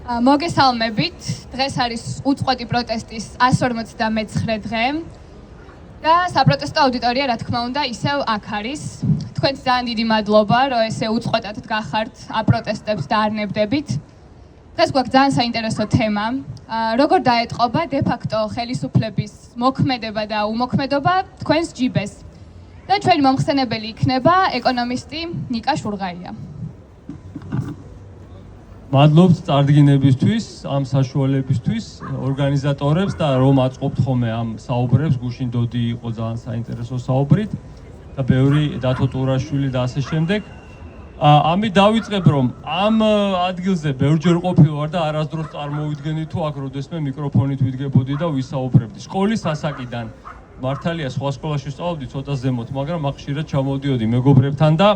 მოგესალმებით. დღეს არის უწყვეტი პროტესტის 159 დღე და საპროტესტო აუდიტორია, რა თქმა უნდა, ისევ აქ არის. თქვენს ძალიან დიდი მადლობა, რომ ესე უწყვეტად გახართ აპროტესტებს და არნებდებით. დღეს გვაქვს ძალიან საინტერესო თემა. როგორ დაეტყობა დე-ფაქტო ხელისუფლების მოქმედება და უმოქმედობა თქვენს ჯიბეს. და ჩვენი მომხსენებელი იქნება ეკონომისტი ნიკა შურღაია. მადლობთ წარდგინებისთვის, ამ საშუალებისთვის, ორგანიზატორებს და რომ აწყობთ ხოლმე ამ საუბრებს, გუშინ დოდი იყო ძალიან საინტერესო საუბრით და ბევრი დათო ტურაშვილი და ასე შემდეგ. ამით დავიწყებ, რომ ამ ადგილზე ბევრჯერ ყოფილი ვარ და არასდროს წარმოვიდგენდი თუ აქ როდესმე მიკროფონით ვიდგებოდი და ვისაუბრებდი. სკოლის ასაკიდან მართალია სხვა სკოლაში ვსწავლობდი ცოტა ზემოთ, მაგრამ აქ ხშირად ჩამოვდიოდი მეგობრებთან და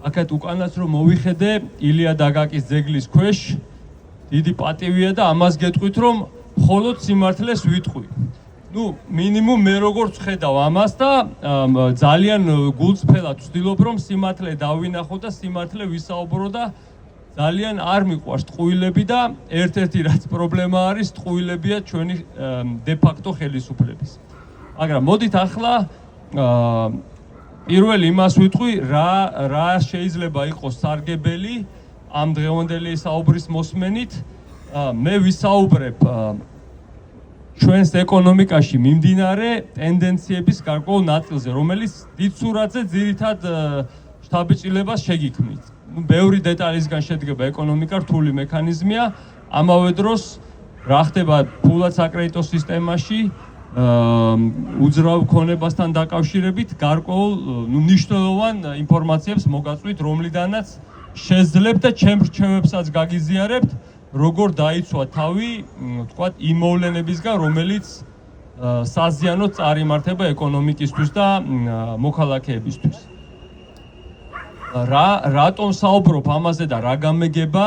აქეთ უკანაც რომ მოვიხედე ილია დაგაკის ძეგლის ქვეშ დიდი პატივია და ამას გეტყვით რომ მხოლოდ სიმართლეს ვიტყვი. მინიმუმ მე როგორც ხედავ ამას და ძალიან გულწრფელად ვცდილობ რომ სიმართლე დავინახო და სიმართლე ვისაუბრო და ძალიან არ მიყვარს ტყუილები და ერთ-ერთი რაც პრობლემა არის ტყუილებია ჩვენი დე-ფაქტო ხელისუფლების. მაგრამ მოდით ახლა პირველი იმას ვიტყვი, რა შეიძლება იყოს სარგებელი ამ დღევანდელი საუბრის მოსმენით. მე ვისაუბრებ ჩვენს ეკონომიკაში მიმდინარე ტენდენციების გარკვეულ ნაწილზე, რომელიც დიდ სურათზე ძირითად შთაბეჭდილებას შეგიქმნით. ბევრი დეტალისგან შედგება ეკონომიკა, რთული მექანიზმია, ამავე დროს რა ხდება ფულად საკრედიტო სისტემაში უძრავ ქონებასთან დაკავშირებით გარკვეულ მნიშვნელოვან ინფორმაციებს მოგაწვით, რომლიდანაც შეძლებთ და ჩემს რჩევებსაც გაგიზიარებთ, როგორ დაიცვა თავი, ვთქვათ, იმ მოვლენებისგან, რომელიც საზიანოდ წარიმართება ეკონომიკისთვის და მოქალაქეებისთვის. რატომ საუბრობ ამაზე და რა გამეგება?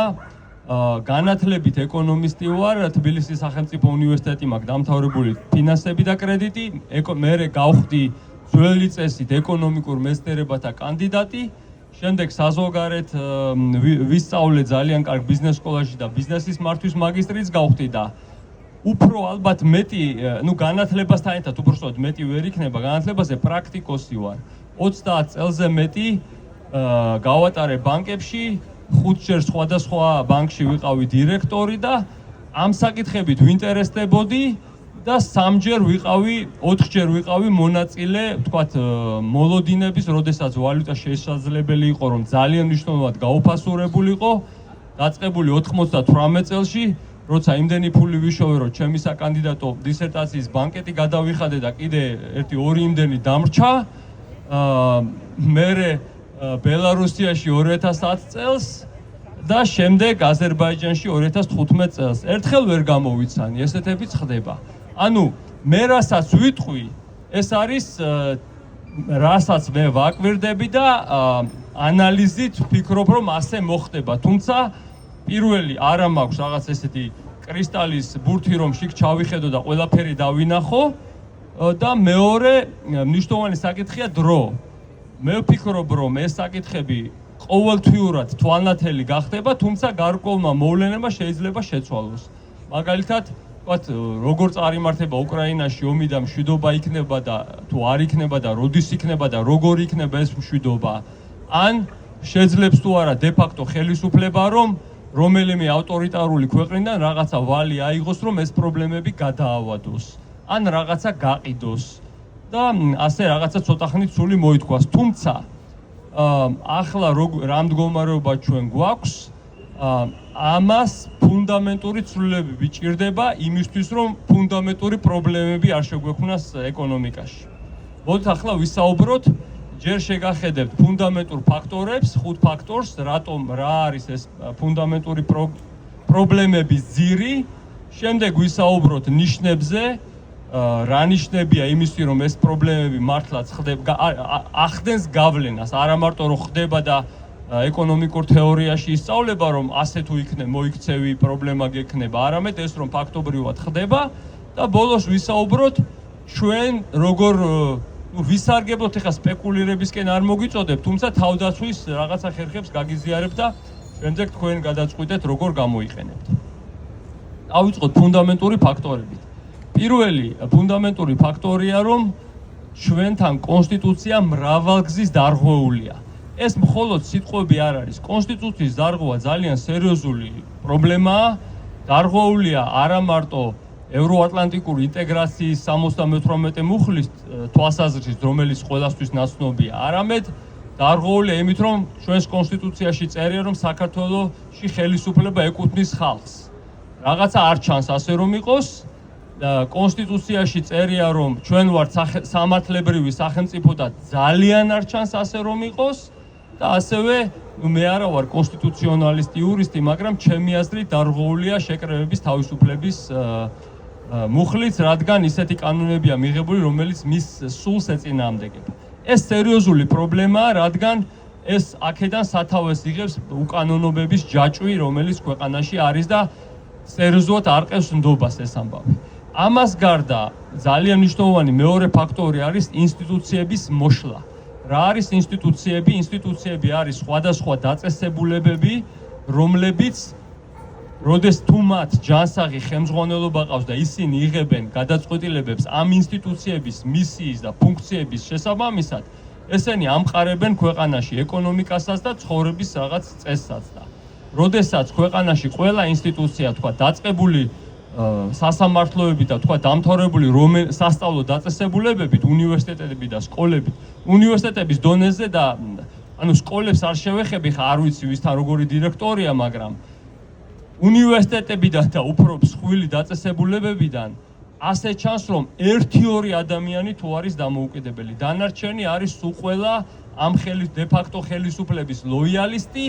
განათლებით ეკონომისტი ვარ, თბილისის სახელმწიფო უნივერსიტეტი მაქვს დამთავრებული ფინანსები და კრედიტი, მერე გავხდი ძველი წესით ეკონომიკურ მეცნიერებათა კანდიდატი, შემდეგ საზღვარგარეთ ვისწავლე ძალიან კარგ ბიზნეს სკოლაში და ბიზნესის მართვის მაგისტრიც გავხდი და უფრო ალბათ მეტი, განათლებასთან ერთად უბრალოდ მეტი ვერ იქნება, განათლებაზე პრაქტიკოსი ვარ. 30 წელზე მეტი გავატარე ბანკებში, 5 ჯერ სხვადასხვა ბანკში ვიყავი დირექტორი და ამ საკითხებით ვინტერესდებოდი და 3 ჯერ ვიყავი, 4 ჯერ ვიყავი მონაწილე, ვთქვათ, მოლოდინების, როდესაც ვალუტა შესაძლებელი იყო, რომ ძალიან მნიშვნელოვნად გაუფასურებულიყო, დაწყებული 98 წელში, როცა იმდენი ფული ვიშოვე, რომ ჩემი საკანდიდატო დისერტაციის ბანკეტი გადავიხადე და კიდე 1-2 იმდენი დამრჩა. მერე ბელარუსიაში 2010 წელს და შემდეგ აზერბაიჯანში 2015 წელს. ერთხელ ვერ გამოვიცანი, ესეთებიც ხდება. მე რასაც ვიტყვი, ეს არის რასაც მე ვაკვირდები და ანალიზით ვფიქრობ, რომ ასე მოხდება. თუმცა პირველი არა მაქვს რაღაც ესეთი კრისტალის ბურთი, რომ შიგ ჩავიხედო და ყველაფერი დავინახო და მეორე მნიშვნელოვანი საკითხია დრო. მე ვფიქრობ, რომ ეს საკითხები ყოველთვიურად თვალნათელი გახდება, თუმცა გარკვეულმა მოვლენებმა შეიძლება შეცვალოს. მაგალითად, ვთქვათ, როგორ წარიმართება უკრაინაში ომი და მშვიდობა იქნება და თუ არ იქნება და როდის იქნება და როგორ იქნება ეს მშვიდობა. ან შეძლებს თუ არა დე-ფაქტო ხელისუფლება, რომ რომელიმე ავტორიტარული ქვეყნიდან რაღაცა ვალი აიღოს, რომ ეს პრობლემები გადაავადოს, ან რაღაცა გაყიდოს. და ასე რაღაცა ცოტა ხნით სული მოითქვას. თუმცა ახლა რა მდგომარეობა ჩვენ გვაქვს, ამას ფუნდამენტური ცვლილებები ჭირდება იმისთვის, რომ ფუნდამენტური პრობლემები არ შეგვექმნას ეკონომიკაში. მოდით ახლა ვისაუბროთ, ჯერ შეგახედებთ ფუნდამენტურ ფაქტორებს, 5 ფაქტორს, რა არის ეს ფუნდამენტური პრობლემების ძირი, შემდეგ ვისაუბროთ ნიშნებზე, რა ნიშნებია იმისი, რომ ეს პრობლემები მართლაც ახდენს გავლენას, არა მარტო რომ ხდება და ეკონომიკურ თეორიაში ისწავლება, რომ ასე თუ მოიქცევი პრობლემა გექნება, არამედ ეს რომ ფაქტობრივად ხდება და ბოლოს ვისაუბროთ ჩვენ როგორ ვისარგებლოთ, ეხლა სპეკულირებისკენ არ მოგიწოდებ, თუმცა თავდაცვის რაღაცა ხერხებს გაგიზიარებ და შემდეგ თქვენ გადაწყვიტეთ როგორ გამოიყენებთ. დავიწყოთ ფუნდამენტური ფაქტორებით. პირველი ფუნდამენტური ფაქტორია, რომ ჩვენთან კონსტიტუცია მრავალგზის დარღვეულია. ეს მხოლოდ სიტყვები არ არის. კონსტიტუციის დარღვევა ძალიან სერიოზული პრობლემაა. დარღვეულია არა მარტო ევროატლანტიკური ინტეგრაციის 78 მუხლის თვალსაზრისით, რომელიც ყველასთვის ნაცნობია, არამედ დარღვეულია იმით, რომ ჩვენს კონსტიტუციაში წერია, რომ საქართველოში ხელისუფლება ეკუთვნის ხალხს. რაღაცა არ ჩანს ასე რომ იყოს. კონსტიტუციაში წერია, რომ ჩვენ ვართ სამართლებრივი სახელმწიფო და ძალიან არ ჩანს ასე რომ იყოს და ასევე მე არა ვარ კონსტიტუციონალისტი, იურისტი, მაგრამ ჩემი აზრით დარღვეულია შეკრებების თავისუფლების მუხლიც, რადგან ისეთი კანონებია მიღებული, რომელიც მის სულს ეწინააღმდეგება. ეს სერიოზული პრობლემაა, რადგან ეს აქედან სათავეს იღებს უკანონობების ჯაჭვი, რომელიც ქვეყანაში არის და სერიოზულად არყევს ნდობას ეს ამბავი. ამას გარდა ძალიან მნიშვნელოვანი მეორე ფაქტორი არის ინსტიტუციების მოშლა. რა არის ინსტიტუციები? ინსტიტუციები არის სხვადასხვა დაწესებულებები, რომლებიც როდეს თუ მათ ჯანსაღი ხელმძღვანელობა ყავს და ისინი იღებენ გადაწყვეტილებებს ამ ინსტიტუციების მისიის და ფუნქციების შესაბამისად, ესენი ამყარებენ ქვეყანაში ეკონომიკასაც და ცხოვრების რაღაც წესსაც და როდესაც ქვეყანაში ყველა ინსტიტუცია თქვა დაწყებული სასამართლოები და თქვა დამთავრებული სასწავლო დაწესებულებებით, უნივერსიტეტები და სკოლები, უნივერსიტეტების დონეზე და ანუ სკოლებს არ შევეხები, ხა არ ვიცი ვისთან როგორი დირექტორია, მაგრამ უნივერსიტეტებიდან და უფრო მსხვილი დაწესებულებებიდან ასე ჩანს, რომ 1-2 ადამიანი თუ არის დამოუკიდებელი. დანარჩენი არის სულ ყველა ამ დე-ფაქტო ხელისუფლების ლოიალისტი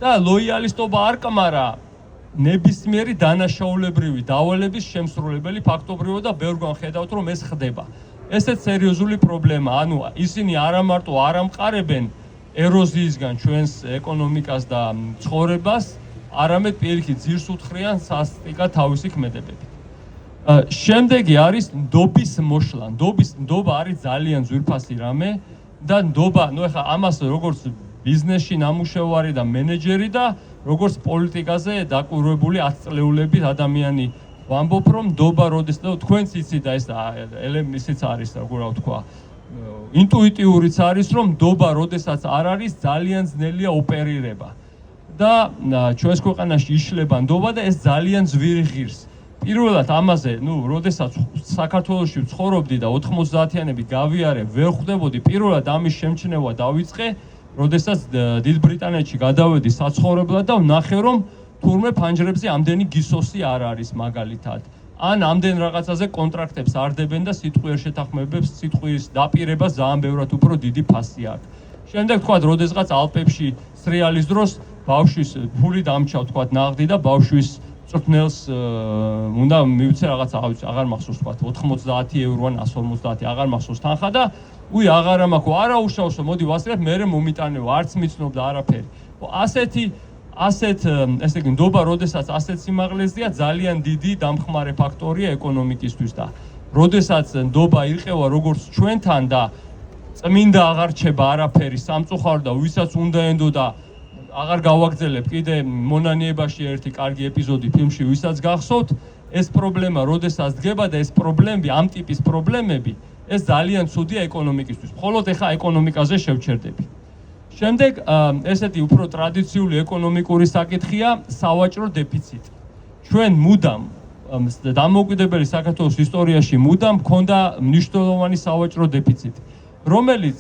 და ლოიალისტობა არ კმარა ნებისმიერი დანაშაულებრივი დავალების შემსრულებელი ფაქტობრივად და ბევრგან ხედავთ, რომ ეს ხდება. ესეც სერიოზული პრობლემაა. ანუ ისინი არა მარტო არ ამყარებენ ეროზიისგან ჩვენს ეკონომიკას და ცხოვრებას, არამედ პირიქით ძირს უთხრიან სასტიკად თავისი ქმედებებით. შემდეგი არის ნდობის მოშლა. ნდობა არის ძალიან ძვირფასი რამე და ნდობა, ნუ ეხლა ამას როგორც ბიზნესში ნამუშევარი და მენეჯერი და როგორც პოლიტიკაზე დაკვირვებული 10 წლეულებით ადამიანი ვამბობ, რომ ნდობა როდესაც თქვენც იცით და ეს ისიც არის, როგორ ვთქვა, ინტუიტიურიც არის, რომ ნდობა როდესაც არ არის, ძალიან ძნელია ოპერირება. და ჩვენს ქვეყანაში იშლება ნდობა და ეს ძალიან ძვირი ღირს. პირველად ამაზე, როდესაც საქართველოში ვცხოვრობდი და 90-იანები გავიარე, ვერ ხვდებოდი, პირველად ამის შემჩნევა დავიწყე, როდესაც დიდ ბრიტანეთში გადავედი საცხოვრებლად და ვნახე, რომ თურმე ფანჯრებზე ამდენი გისოსი არ არის მაგალითად. ან ამდენ რაღაცაზე კონტრაქტებს არდებენ და სიტყვიერ შეთანხმებებს, სიტყვის დაპირება ძალიან ბევრად უფრო დიდი ფასი აქვს. შემდეგ თქვა, როდესაც ალპებში სრიალის დროს ბავშვის ფული დამჩა, თქვა, ნაღდი და ბავშვის წვრთნელს უნდა მივიცე რაღაცა, აღარ მახსოვს, თქვა 90 ევრო ან 150, აღარ მახსოვს თანხა და აღარა მაქვს, არა უშავსო, მოდი ვასწრებ, მე მომიტანეო, არც მიცნობდა არაფერი. ასეთ ესე იგი ნდობა, როდესაც ასეთ სიმაღლეზეა, ძალიან დიდი დამხმარე ფაქტორია ეკონომიკისთვის და როდესაც ნდობა ირყევა როგორც ჩვენთან და წმინდა აღარ რჩება არაფერი სამწუხარო და ვისაც უნდა ენდო და აღარ გავაგრძელებ კიდე მონანიებაში ერთი კარგი ეპიზოდი ფილმში, ვისაც გახსოვთ, ეს პრობლემა როდესაც დგება და ეს პრობლემები, ამ ტიპის პრობლემები, ეს ძალიან ცუდია ეკონომიკისთვის. მხოლოდ ეხა ეკონომიკაზე შევჩერდები. შემდეგ ესეთი უფრო ტრადიციული ეკონომიკური საკითხია სავაჭრო დეფიციტი. ჩვენ მუდამ დამოუკიდებელი საქართველოს ისტორიაში მუდამ ჰქონდა მნიშვნელოვანი სავაჭრო დეფიციტი, რომელიც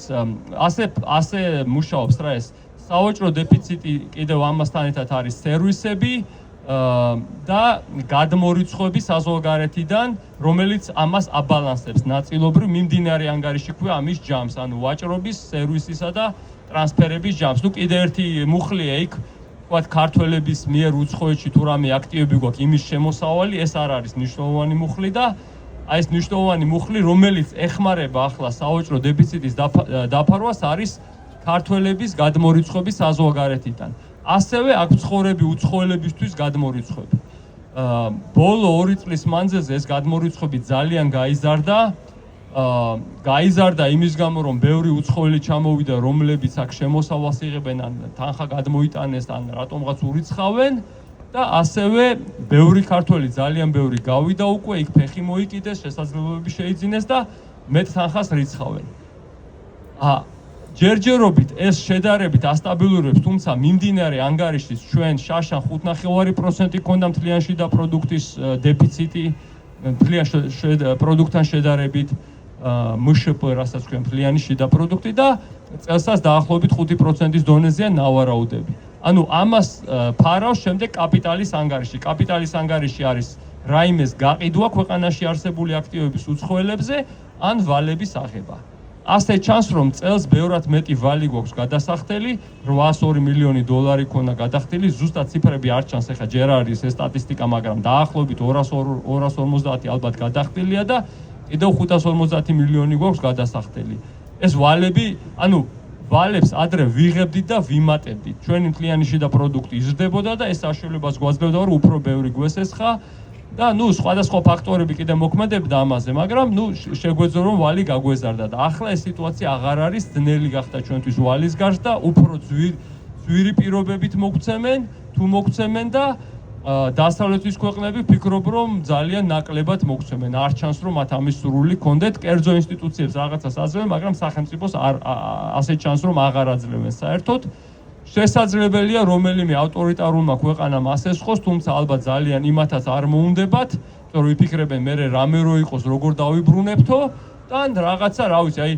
ასე მუშაობს რა ეს სავაჭრო დეფიციტი კიდევ ამასთან ერთად არის სერვისები და გადმორიცხვები საზღვარგარეთიდან, რომელიც ამას აბალანსებს ნაწილობრივ მიმდინარე ანგარიში ქვია ამის ჯამს, ანუ ვაჭრობის, სერვისისა და ტრანსფერების ჯამს. კიდე ერთი მუხლია იქ, თქვათ ქართველების მიერ უცხოეთში თუ რამე აქტივები გვაქვს იმის შემოსავალი, ეს არ არის მნიშვნელოვანი მუხლი და აი ეს მნიშვნელოვანი მუხლი, რომელიც ეხმარება ახლა სავაჭრო დეფიციტის დაფარვას, არის ქართველების გადმორიცხვები საზღვარგარეთიდან. ასევე აქ მცხოვრები უცხოელებისთვის გადმორიცხვები. ბოლო 2 წლის მანძილზე ეს გადმორიცხვები ძალიან გაიზარდა გაიზარდა იმის გამო, რომ ბევრი უცხოელი ჩამოვიდა, რომლებიც აქ შემოსავალს იღებენ, ან თანხა გადმოიტანეს, ან რატომღაც ურიცხავენ და ასევე ბევრი ქართველი, ძალიან ბევრი გავიდა უკვე, იქ ფეხი მოიკიდეს, შესაძლებლობები შეიძინეს და მეტ თანხას რიცხავენ. ჯერჯერობით ეს შედარებით ასტაბილურებს, თუმცა მიმდინარე ანგარიშის ჩვენ შაშან 5.5% ქონდა მთლიან შიდა პროდუქტის დეფიციტი, მთლიან პროდუქტთან შედარებით მშპ, რასაც ჩვენ მთლიანი შიდა პროდუქტი და წელსაც დაახლოებით 5%-ის დონეზეა ნავარაუდები. ანუ ამას ფარავს შემდეგ კაპიტალის ანგარიში. კაპიტალის ანგარიში არის რაიმეს გაყიდვა ქვეყანაში არსებული აქტივების უცხოელებზე ან ვალების აღება. ასე ჩანს, რომ წელს ბევრად მეტი ვალი გვაქვს გადასახდელი, 802 მილიონი დოლარი ქონა გადახდილი, ზუსტად ციფრები არ ჩანს, ეხლა ჯერ არის ეს სტატისტიკა, მაგრამ დაახლოებით 250 ალბათ გადახდილია და კიდევ 550 მილიონი გვაქვს გადასახდელი. ეს ვალები, ანუ ვალებს ადრე ვიღებდით და ვიმატებდით. ჩვენი მთლიანი შიდა პროდუქტი იზრდებოდა და ეს საშუალებას გვაძლევდა, რომ უფრო ბევრი გვესესხა და სხვადასხვა ფაქტორები კიდე მოქმედებდა ამაზე, მაგრამ შეგვეძლო რომ ვალი გაგვეზარდა და ახლა ეს სიტუაცია აღარ არის, ძნელი გახდა ჩვენთვის ვალის გარშ და უფრო ძვირი პირობებით მოგცემენ, თუ მოგცემენ და დასავლეთის ქვეყნები ფიქრობ, რომ ძალიან ნაკლებად მოგცემენ. არ ჩანს, რომ მათ ამის სურვილი ქონდეთ, კერძო ინსტიტუციებს რაღაცას აძლევენ, მაგრამ სახელმწიფოს ასე ჩანს, რომ აღარ აძლევენ საერთოდ. შესაძლებელია რომელიმე ავტორიტარულმა ქვეყანამ ასესხოს, თუმცა ალბათ ძალიან იმათაც არ მოუნდებათ, რომ იფიქრებენ მე რამე რო იყოს, როგორ დავიბრუნებთო და რაღაცა, რა ვიცი, აი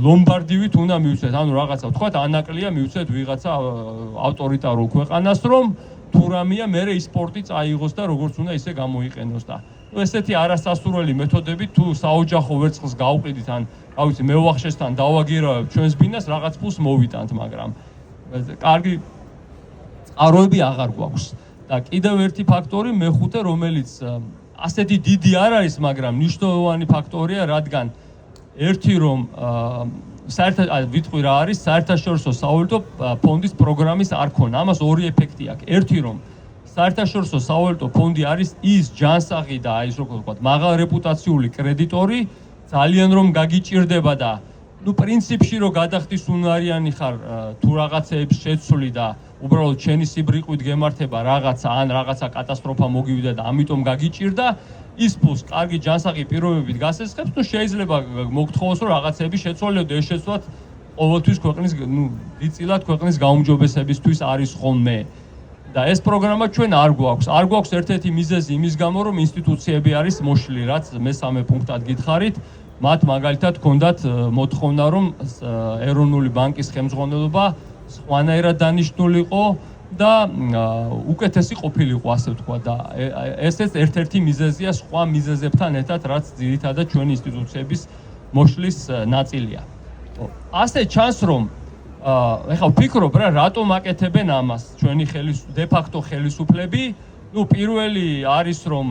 ლომბარდივით უნდა მივცეთ, ანუ რაღაცა, ვთქვათ, ანაკლია მივცეთ ვიღაცა ავტორიტარულ ქვეყანას, რომ თუ რამეა მე სპორტი წაიღოს და როგორც უნდა ისე გამოიყენოს და ესეთი არასასურველი მეთოდებით თუ საოჯახო ვერცხლს გავყიდით, ან რა ვიცი, მევახშესთან დავაგირავებთ ჩვენს ბინას, რაღაც ფულს მოვიტანთ, მაგრამ კარგი წყაროები აღარ გვაქვს. და კიდევ ერთი ფაქტორი, მეხუთე, რომელიც ასეთი დიდი არ არის, მაგრამ მნიშვნელოვანი ფაქტორია, რადგან ერთი რომ ვიტყვი რა არის საერთაშორისო სავალუტო ფონდის პროგრამის არ ქონა. ამას ორი ეფექტი აქვს. ერთი რომ საერთაშორისო სავალუტო ფონდი არის ის ჯანსაღი და აი როგორ ვთქვათ, მაღალ რეპუტაციული კრედიტორი, ძალიან რომ გაგიჭირდება და პრინციპში რომ გადახდის უნარიანი ხარ თუ რაღაცეებს შეცვლი და უბრალოდ ჩენი სიბრიყვით გემართება რაღაცა ან რაღაცა კატასტროფა მოგივიდა და ამიტომ გაგიჭირდა ის ფულს კარგი ჯანსაღი პირობებით გასესხებს, შეიძლება მოგთხოვოს რომ რაღაცეები შეცვალებდე, ეს შეცვლათ ყოველთვის ქვეყნის დიდწილად ქვეყნის გაუმჯობესებისთვის არის ხოლმე. და ეს პროგრამა ჩვენ არ გვაქვს. არ გვაქვს ერთ-ერთი მიზეზი იმის გამო, რომ ინსტიტუციები არის მოშლილი, რაც მესამე პუნქტად გითხარით. მათ მაგალითად ჰქონდათ მოთხოვნა, რომ ეროვნული ბანკის ხელმძღვანელობა სხვანაირად დანიშნულიყო და უკეთესი ყოფილიყო, ასე ვთქვა და ესეც ერთ-ერთი მიზეზია სხვა მიზეზებთან ერთად, რაც ძირითადად ჩვენი ინსტიტუციების მოშლის ნაწილია. ასე ჩანს, რომ ეხლა ვფიქრობ რა, რატომ აკეთებენ ამას ჩვენი დე-ფაქტო ხელისუფლები? პირველი არის, რომ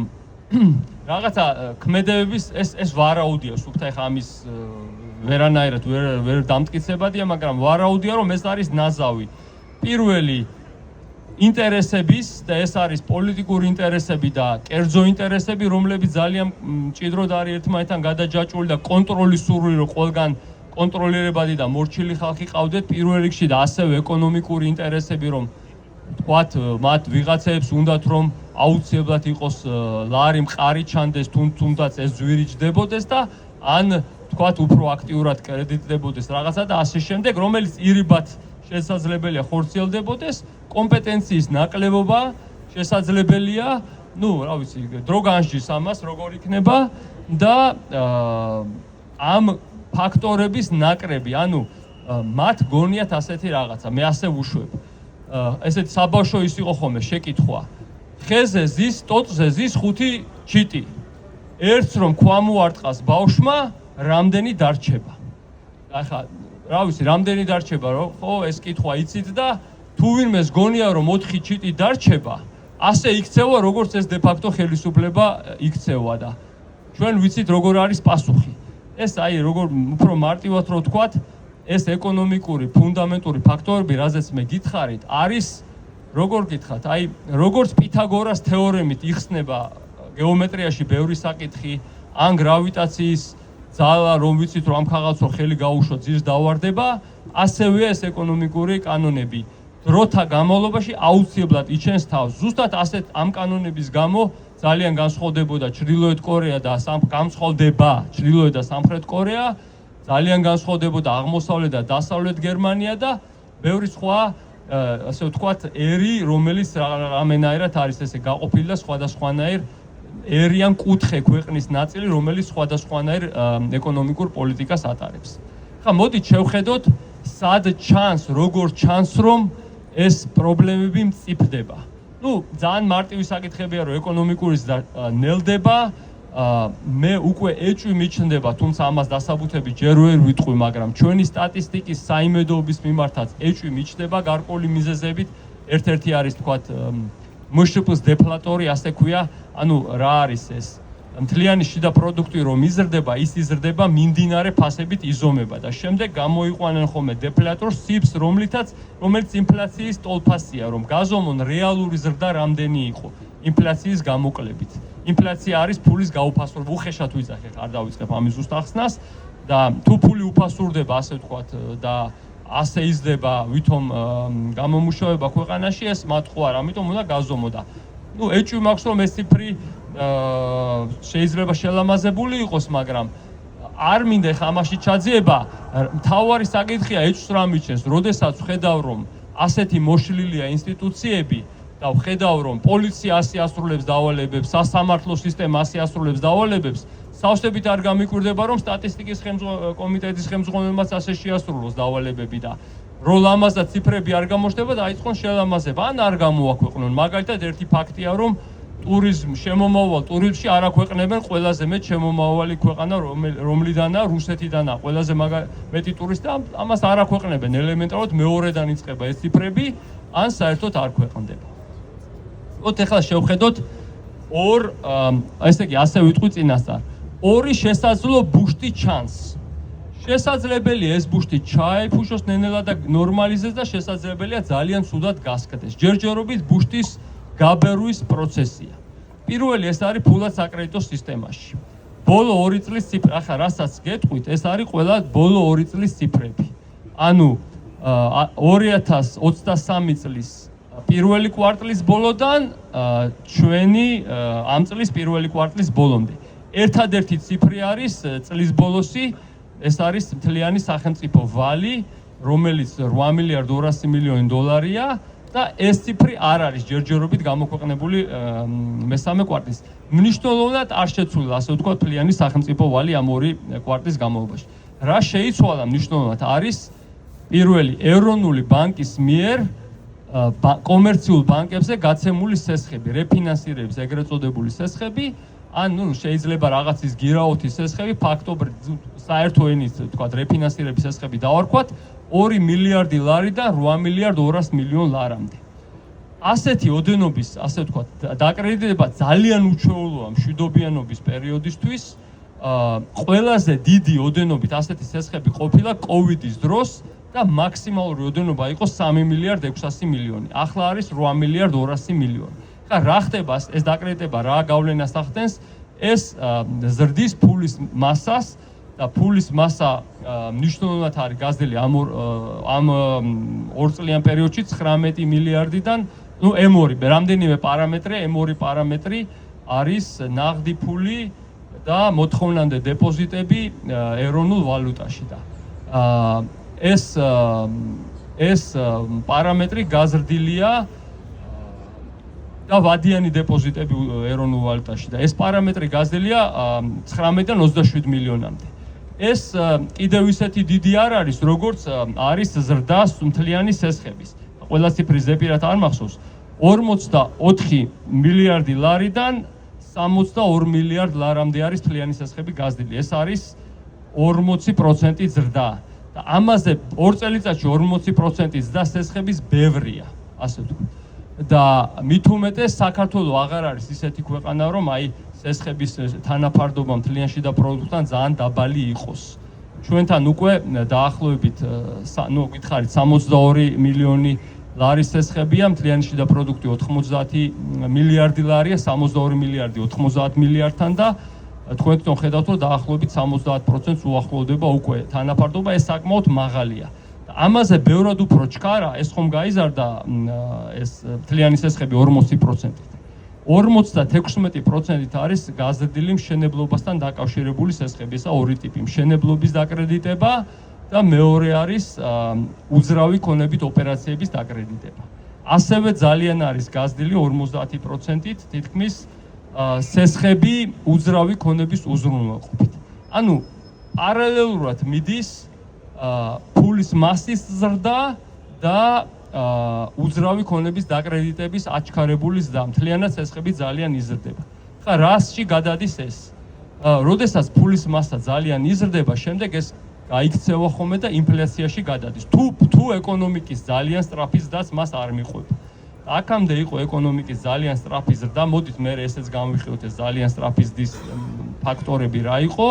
რაღაცა ქმედებების ეს ვარაუდია, სულთა ეხა ამის ვერანაირად ვერ დამტკიცებადია, მაგრამ ვარაუდია, რომ ეს არის ნაზავი. პირველი ინტერესების და ეს არის პოლიტიკური ინტერესები და კერძო ინტერესები, რომლებიც ძალიან მჭიდროდ არის ერთმანეთთან გადაჯაჭვული და კონტროლის სურვილი, რომ ყველგან კონტროლირებადი და მორჩილი ხალხი ყავდეთ პირველ რიგში და ასევე ეკონომიკური ინტერესები, რომ თქვათ მათ ვიღაცებს უნდათ რომ აუცილებლად იყოს ლარი მყარი ჩანდეს, თუნდაც ეს ძვირი ჯდებოდეს და ან თქვათ უფრო აქტიურად კრედიტდებოდეს რაღაცა და ასე შემდეგ, რომელიც ირიბად შესაძლებელია ხორციელდებოდეს, კომპეტენციის ნაკლებობა შესაძლებელია, რა ვიცი, დრო განსჯის ამას როგორ იქნება და ამ ფაქტორების ნაკრები, ანუ მათ გონიათ ასეთი რაღაცა, მე ასე ვუშვებ. ესეთი საბავშვო ის იყო ხოლმე შეკითხვა. ხეზე ზის, ტოტზე ზის 5 ჩიტი. ერთს რომ ქვამოარტყას ბავშვმა, რამდენი დარჩება? ახლა რა ვიცი, რამდენი დარჩება, რომ ხო ეს კითხვა იცით და თუ ვინმეს გონია რომ 4 ჩიტი დარჩება, ასე იქცევა, როგორც ეს დე-ფაქტო ხელისუფლება იქცევა და ჩვენ ვიცით როგორ არის პასუხი. ეს აი როგორ უფრო მარტივად რო ვთქვათ, ეს ეკონომიკური ფუნდამენტური ფაქტორები, რაზეც მე გითხარით, არის როგორ გითხათ, აი როგორც პითაგორას თეორემით იხსნება გეომეტრიაში ბევრი საკითხი, ან გრავიტაციის ძალა რომ ვიცით რომ ამ ქაღალდს რო ხელი გაუშვოთ ძირს დავარდება, ასევეა ეს ეკონომიკური კანონები. დროთა განმავლობაში აუცილებლად იჩენს თავს. ზუსტად ასეთ ამ კანონების გამო ძალიან განსხვავდებოდა ჩრდილოეთ კორეა და განსხვავდება ჩრდილოეთ და სამხრეთ კორეა, ძალიან განსხვავდებოდა აღმოსავლეთ და დასავლეთ გერმანია და ბევრი სხვა ასე ვთქვათ ერი, რომელიც რამენაირად არის ესე გაყოფილი და სხვადასხვანაირ ერიან კუთხე ქვეყნის ნაწილი, რომელიც სხვადასხვანაირ ეკონომიკურ პოლიტიკას ატარებს. ხა მოდით შევხედოთ სად ჩანს, როგორ ჩანს რომ ეს პრობლემები მწიფდება. ძალიან მარტივი საკითხებია რომ ეკონომიკურის ნელდება, მე უკვე ეჭვი მიჩნდება, თუმცა ამას დასაბუთები ჯერ ვერ ვიტყვი, მაგრამ ჩვენი სტატისტიკის საიმედოობის მიმართაც ეჭვი მიჩნდება გარკვეული მიზეზებით. ერთ-ერთი არის თქვათ მშპ-ს დეფლატორი, ასე ქვია, ანუ რა არის ეს? მთლიანი შიდა პროდუქტი რომ იზრდება, ის იზრდება მიმდინარე ფასებით იზომება და შემდეგ გამოიყვანენ ხოლმე დეფლატორს სიბს, რომელიც ინფლაციის ტოლფასია, რომ გაზომონ რეალური ზრდა რამდენი იყო ინფლაციის გამოკლებით. ინფლაცია არის ფულის გაუფასურება, უხეშად ვიძახეთ, არ დავიწყებ ამის ზუსტ ახსნას და თუ ფული უფასურდება, ასე ვთქვათ და ასე იზრდება ვითომ გამომუშავება ქვეყანაში, ეს მათყო არ, ამიტომ უნდა გაზომოდა. ეჭვი მაქვს რომ ეს ციფრი შეიძლება შელამაზებული იყოს, მაგრამ არ მინდა ხა ამაში ჩაძიება. მთავარი საკითხია ეჭვს რა მიჩენს, როდესაც ვხედავ რომ ასეთი მოშლილია ინსტიტუციები და ვხედავ რომ პოლიცია ასე ასრულებს დავალებებს, სასამართლო სისტემა ასე ასრულებს დავალებებს, სავსებით არ გამიკვირდება რომ სტატისტიკის კომიტეტის ხელმძღვანელმაც ასე შეასრულოს დავალებები და რო ლამაზად ციფრები არ გამოჩნდება და აიწყონ შელამაზება, ან არ გამოაქვეყნონ. მაგალითად ერთი ფაქტია რომ ტურიზმში არ აქვეყნებენ ყველაზე მეტ შემომავალი ქვეყანა რომლიდანაა, რუსეთიდანაა ყველაზე მეტი ტურისტი, ამას არ აქვეყნებენ ელემენტარულად, მეორედან იწყება ეს ციფრები, ან საერთოდ არ ქვეყნდება. ეხლა შევხედოთ ესე იგი ასე ვიტყვი წინასწარ. ორი შესაძლო ბუშტი ჩანს. შესაძლებელია ეს ბუშტი ჩაიფუშოს ნენელა და ნორმალიზდეს და შესაძლებელია ძალიან ცუდად გასკდეს. ჯერჯერობით ბუშტის გაბერვის პროცესია. პირველი ეს არის ფულად საკრედიტო სისტემაში. ბოლო 2 წლის ციფრი, ახლა რასაც გეტყვით, ეს არის ყველა ბოლო 2 წლის ციფრები. ანუ 2023 წლის პირველი კვარტლის ბოლოდან ჩვენი ამ წლის პირველი კვარტლის ბოლომდე. ერთადერთი ციფრი არის წლის ბოლოსი, ეს არის მთლიანი სახელმწიფო ვალი, რომელიც 8 მილიარდ 200 მილიონი დოლარია და ეს ციფრი არ არის ჯერჯერობით გამოქვეყნებული მესამე კვარტლის. მნიშვნელოვნად არ შეცვლილა, ასე ვთქვათ, მთლიანი სახელმწიფო ვალი ამ 2 კვარტლის განმავლობაში. რა შეიცვალა მნიშვნელოვნად არის პირველი ეროვნული ბანკის მიერ კომერციულ ბანკებზე გაცემული სესხები, რეფინანსირების ეგრეთ წოდებული სესხები, ან შეიძლება რაღაცის გირაოთის სესხები, ფაქტობრივ საერთო ენით თქვათ რეფინანსირების სესხები დავარქვათ 2 მილიარდი ლარი და 8 მილიარდ 200 მილიონ ლარამდე. ასეთი ოდენობის, ასე ვთქვათ, დაკრედიტება ძალიან უჩვეულოა მშვიდობიანობის პერიოდისთვის. ყველაზე დიდი ოდენობით ასეთი სესხები ყოფილა კოვიდის დროს და მაქსიმალური ოდენობა იყო 3 მილიარდ 600 მილიონი. ახლა არის 8 მილიარდ 200 მილიონი. ხა რა ხდება ეს დაკრედიტება, რა გავლენას ახდენს? ეს ზრდის ფულის მასას და ფულის მასა მნიშვნელოვნად არის გაზრდილი ამ 2 წლიან პერიოდში 19 მილიარდიდან, M2 რამდენიმე პარამეტრია, M2 პარამეტრი არის ნაღდი ფული და მოთხოვნამდე დეპოზიტები ეროვნულ ვალუტაში და ეს პარამეტრი გაზრდილია და ვადიანი დეპოზიტები ეროვნულ ვალუტაში და ეს პარამეტრი გაზრდილია 19-დან 27 მილიონამდე. ეს კიდევ ისეთი დიდი არ არის, როგორც არის ზრდა მთლიანი სესხების. ყველა ციფრი ზეპირად არ მახსოვს. 44 მილიარდი ლარიდან 62 მილიარდ ლარამდე არის მთლიანი სესხები გაზრდილი. ეს არის 40% ზრდა. და ამაზე 2 წელიწადში 40% ზრდა სესხების ბევრია, ასე ვთქვით. და მით უმეტეს საქართველო აღარ არის ისეთი ქვეყანა, რომ აი სესხების თანაფარდობა მთლიან შიდა პროდუქტთან ძალიან დაბალი იყოს. ჩვენთან უკვე დაახლოებით, გითხარით 62 მილიონი ლარის სესხებია, მთლიანი შიდა პროდუქტი 90 მილიარდი ლარია, 62 მილიარდი 90 მილიარდთან და თქვენ თვითონ ხედავთ, რომ დაახლოებით 70%-ს უახლოვდება უკვე თანაფარდობა, ეს საკმაოდ მაღალია. ამაზე ბევრად უფრო ჩქარა, ეს ხომ გაიზარდა ეს მთლიანი სესხები 40%-ით. 56%-ით არის გაზრდილი მშენებლობასთან დაკავშირებული სესხები, ესა ორი ტიპი, მშენებლობის დაკრედიტება და მეორე არის უძრავი ქონებით ოპერაციების დაკრედიტება. ასევე ძალიან არის გაზრდილი 50%-ით თითქმის სესხები უძრავი ქონების უზრუნველყოფით. ანუ პარალელურად მიდის ფულის მასის ზრდა და უძრავი ქონების დაკრედიტების აჩქარებული ზრდა, მთლიანად სესხები ძალიან იზრდება. ხა რასში გადადის ეს? როდესაც ფულის მასა ძალიან იზრდება, შემდეგ ეს გაიქცევა ხოლმე და ინფლაციაში გადადის. თუ ეკონომიკის ძალიან სწრაფი ზრდაც მას არ მიყვება. აქამდე იყო ეკონომიკის ძალიან სწრაფი ზრდა, მოდით მე ესეც გამოვიხილოთ ეს ძალიან სწრაფი ზრდის ფაქტორები რა იყო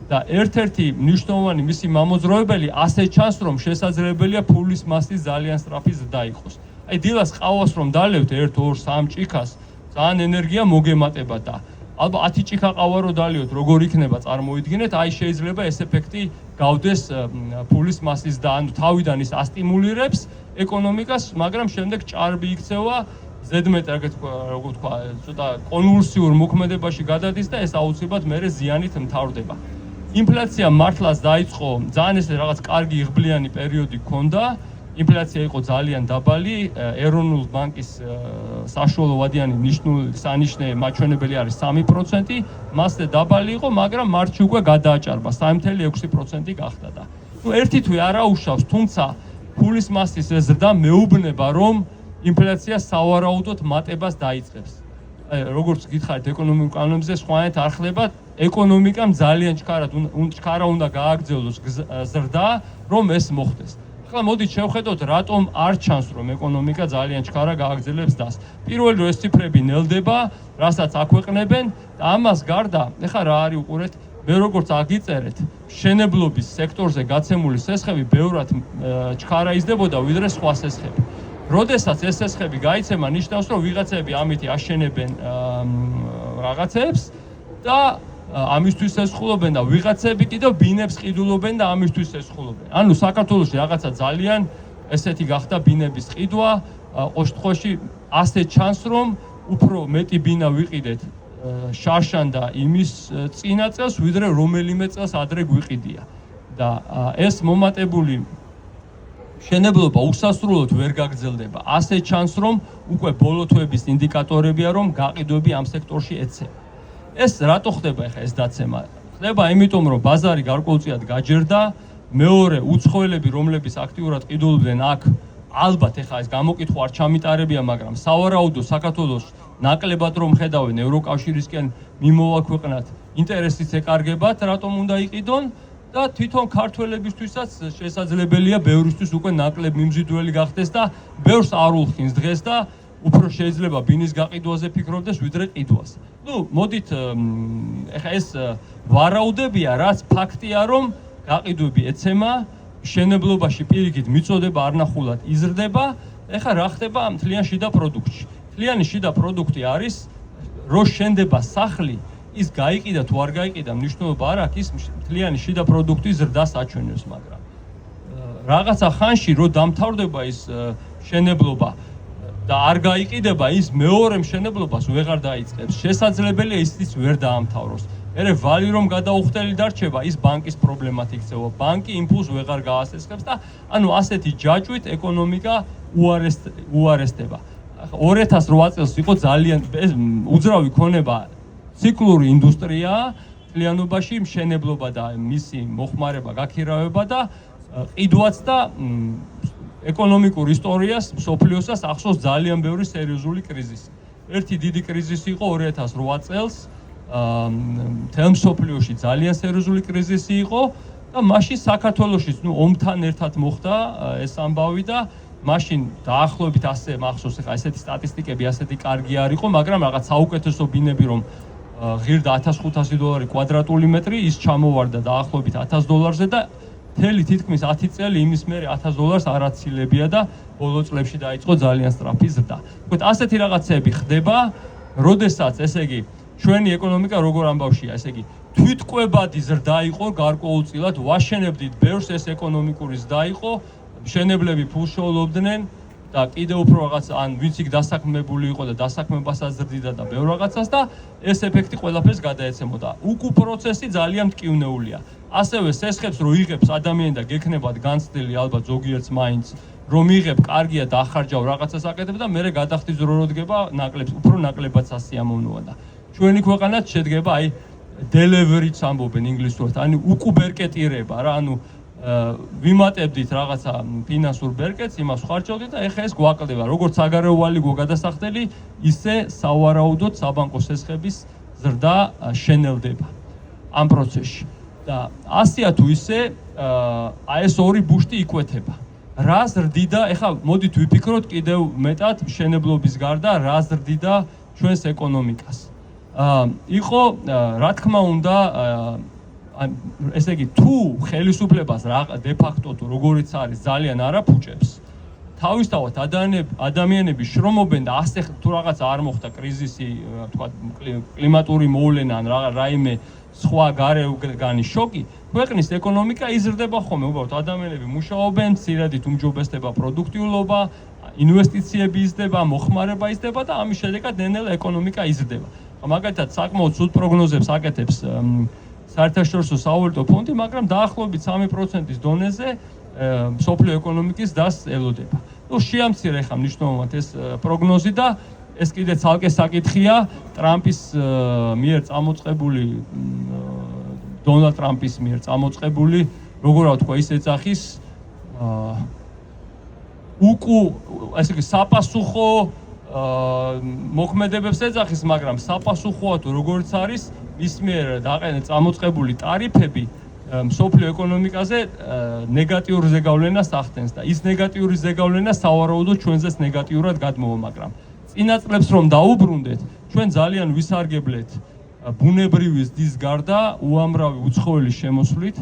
და ერთ-ერთი მნიშვნელოვანი მისი მამოძრავებელი ასე ჩანს, რომ შესაძლებელია ფულის მასის ძალიან სწრაფი ზრდა იყოს. აი დილას ყავას რომ დალევთ 1, 2, 3 ჭიქას, ძალიან ენერგია მოგემატება და ალბათ 10 ჭიქა ყავა რო დალევთ, როგორ იქნება წარმოიდგინეთ, აი შეიძლება ეს ეფექტი გავდეს ფულის მასის და ანუ თავიდან ის ასტიმულირებს ეკონომიკას, მაგრამ შემდეგ ჭარბი იქცევა, ზედმეტ როგორ თქვა, ცოტა კონვულსიურ მოქმედებაში გადადის და ეს აუცილებლად მერე ზიანით მთავრდება. ინფლაცია მართლაც დაიწყო, ძალიან ეს რაღაც კარგი იღბლიანი პერიოდი ჰქონდა. ინფლაცია იყო ძალიან დაბალი, ეროვნულ ბანკის საშუალო ვადიანი სანიშნე მაჩვენებელი არის 3%, მასზე დაბალი იყო, მაგრამ მარტში უკვე გადააჭარბა 3.6% გახდა და ერთი თვე არ აუშავს, თუმცა ფულის მასის ზრდა მეუბნება, რომ ინფლაცია სავარაუდოდ მატებას დაიწყებს. როგორც გითხარით ეკონომიკურ კანონებზე სხვანაირად არ ხდება, ეკონომიკამ ძალიან ჩქარა უნდა გააგრძელოს ზრდა, რომ ეს მოხდეს. ახლა მოდით შევხედოთ, რატომ არ ჩანს, რომ ეკონომიკა ძალიან ჩქარა გააგრძელებს დას. პირველი რომ ეს ციფრები ნელდება, რასაც აქვეყნებენ და ამას გარდა, ეხლა რა არის უყურეთ, მე როგორც აგიწერეთ, მშენებლობის სექტორზე გაცემული სესხები ბევრად ჩქარა იზრდებოდა ვიდრე სხვა სესხები. როდესაც ეს სესხები გაიცემა, ნიშნავს, რომ ვიღაცები ამით აშენებენ რაღაცებს და ამისთვის ესხულობენ და ვიღაცები კიდევ ბინებს ყიდულობენ და ამისთვის ესხულობენ. ანუ საქართველოში რაღაცა ძალიან ესეთი გახდა ბინების ყიდვა, ოშტხოში ასე ჩანს, რომ უფრო მეტი ბინა ვიყიდეთ შარშან და იმის წინა წელს, ვიდრე რომელიმე წელს ადრე გვიყიდია. და ეს მომატებული მშენებლობა უსასრულოდ ვერ გაგრძელდება. ასე ჩანს, რომ უკვე ბოლო თვეების ინდიკატორებია, რომ გაყიდვები ამ სექტორში ეცემა. ეს რატო ხდება ახლა ეს დაცემა? ხდება იმიტომ, რომ ბაზარი გარკვეულწილად გაჯერდა, მეორე უცხოელები, რომლებიც აქტიურად ყიდულობდნენ აქ, ალბათ ახლა ეს გამოკითხვა არ ჩამიტარებია, მაგრამ სავარაუდო საქართველოს ნაკლებად რომ ხედავენ ევროკავშირისკენ მიმოვა ქვეყნად, ინტერესიც ეკარგებათ, რატომ უნდა იყიდონ და თვითონ ქართველებისთვისაც შესაძლებელია ბევრისთვის უკვე ნაკლებ მიმზიდველი გახდეს და ბევრს არ ულხინს დღეს და უფრო შეიძლება ბინის გაყიდვაზე ფიქრობდეს ვიდრე ყიდვაზე. მოდით ეხა ეს ვარაუდებია, რაც ფაქტია, რომ გაყიდვები ეცემა, მშენებლობაში პირიქით მიწოდება არნახულად იზრდება, ეხა რა ხდება მთლიან შიდა პროდუქტში. მთლიანი შიდა პროდუქტი არის, რო შენდება სახლი, ის გაიყიდა თუ არ გაიყიდა, მნიშვნელობა არ აქვს, ის მთლიანი შიდა პროდუქტის ზრდას აჩვენებს, მაგრამ რაღაცა ხანში რო დამთავრდება ის მშენებლობა და არ გაიყიდება, ის მეორე მშენებლობას ვეღარ დაიწყებს. შესაძლებელია ის ვერ დაამთავროს. მერე ვალი რომ გადაუხდელი დარჩება, ის ბანკის პრობლემად იქცევა. ბანკი იმპულს ვეღარ გაასესხებს და ანუ ასეთი ჯაჭვით ეკონომიკა უარესდება. 2008 წელს იყო ძალიან უძრავი ქონება ციკლური ინდუსტრია, მთლიანობაში მშენებლობა და მისი მოხმარება, გაქირავება და ყიდვაც და ეკონომიკურ ისტორიას, მსოფლიოსაც ახსოვს ძალიან ბევრი სერიოზული კრიზისი. ერთი დიდი კრიზისი იყო 2008 წელს, მთელ მსოფლიოში ძალიან სერიოზული კრიზისი იყო და მაშინ საქართველოშიც ომთან ერთად მოხდა ეს ამბავი და მაშინ დაახლოებით ასე მახსოვს, ახლა ესეთი სტატისტიკები ასეთი კარგი არ იყო, მაგრამ რაღაც საუკეთესო ბინები რომ ღირდა $1500 კვადრატული მეტრი, ის ჩამოვარდა დაახლოებით $1000-ზე და მთელი თითქმის 10 წელი იმის მერე $1000 არ აცილებია და ბოლო წლებში დაიწყო ძალიან სწრაფი ზრდა. ასეთი რაღაცები ხდება, როდესაც ესე იგი ჩვენი ეკონომიკა როგორ ამბავშია, ესე იგი თვითკვებადი ზრდა იყო გარკვეულწილად, ვაშენებდით ბევრს, ეს ეკონომიკური ზრდა იყო, მშენებლები ფულს შეულობდნენ და კიდევ უფრო რაღაც ან ვინც იქ დასაქმებული იყო და დასაქმებასაც ზრდიდა და ბევრ რაღაცას და ეს ეფექტი ყველაფერს გადაეცემოდა. უკუ პროცესი ძალიან მტკივნეულია. ასევე სესხებს რო იღებს ადამიანი და გექნებათ განცდილი ალბათ ზოგიერთს მაინც რომ იღებ, კარგია დაახარჯავ რაღაცას აკეთებ და მერე გადახდის რო როდგება ნაკლებს, უფრო ნაკლებად სასიამოვნოა და ჩვენი ქვეყანაც შედგება აი delivery-ც ამბობენ ინგლისურად, ანუ უკუბერკეტირება რა, ანუ ვიმატებდით რაღაცა ფინანსურ ბერკეტს, იმას ხარჯავდით და ეხლა ეს გვაკლდება, როგორც საგარეოვალი გადასახდელი, ისე სავარაუდოდ საბანკო სესხების ზრდა შენელდება ამ პროცესში. და ასეა თუ ისე აი ეს ორი ბუშტი იკვეთება. რა ზრდიდა, ეხლა მოდით ვიფიქროთ კიდევ მეტად მშენებლობის გარდა, რა ზრდიდა ჩვენს ეკონომიკას. იყო რა თქმა უნდა ესე იგი თუ ხელისუფლებას დე-ფაქტო თუ როგორიც არის ძალიან არაფუჭებს თავისთავად ადამიანები შრომობენ და ასე თუ რაღაც არ მოხდა კრიზისი, თქვა კლიმატური მოვლენა ან რაიმე სხვა გარეგანი შოკი, ქვეყნის ეკონომიკა იზრდება ხოლმე, უბრალოდ ადამიანები მუშაობენ, მცირედით უმჯობესდება პროდუქტიულობა, ინვესტიციები იზრდება, მოხმარება იზრდება და ამის შედეგად ნელ-ნელა ეკონომიკა იზრდება. მაგალითად საკმაოდ ცუდ პროგნოზებს აკეთებს საერთაშორისო სავალუტო ფონდი, მაგრამ დაახლოებით 3%-ის დონეზე მსოფლიო ეკონომიკის დასს ელოდება. შეამცირა ხა მნიშვნელოვნად ეს პროგნოზი და ეს კიდე ცალკე საკითხია ტრამპის მიერ წამოწყებული დონალდ ტრამპის მიერ წამოწყებული, როგორ ვთქვა, ის ეძახის ესე იგი საპასუხო მოქმედებებს ეძახის, მაგრამ საპასუხოა თუ როგორც არის ის მიერ წამოწყებული ტარიფები მსოფლიო ეკონომიკაზე ნეგატიურ ზეგავლენას ახდენს და ის ნეგატიური ზეგავლენა სავარაუდოდ ჩვენზეც ნეგატიურად გადმოვა, მაგრამ წინა წლებს რომ დაუბრუნდეთ, ჩვენ ძალიან ვისარგებლეთ ბუნებრივი ზრდის გარდა უამრავი უცხოელი შემოსვლით,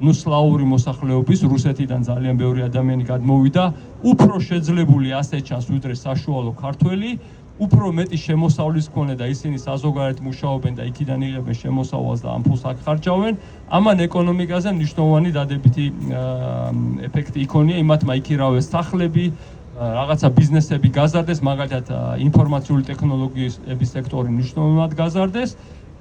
სლავური მოსახლეობის, რუსეთიდან ძალიან ბევრი ადამიანი გადმოვიდა, უფრო შეძლებული ასე ჩანს ვიდრე საშუალო ქართველი, უფრო მეტი შემოსავლის მქონე და ისინი საზოგადოებრივ მუშაობენ და იქიდან იღებენ შემოსავალს და ამ ფულს აქ ხარჯავენ, ამან ეკონომიკაზე მნიშვნელოვანი დადებითი ეფექტი იქონია, იმათმა იქირავეს სახლები, რაღაცა ბიზნესები გაზარდეს, მაგალითად ინფორმაციული ტექნოლოგიების სექტორი მნიშვნელოვნად გაზარდეს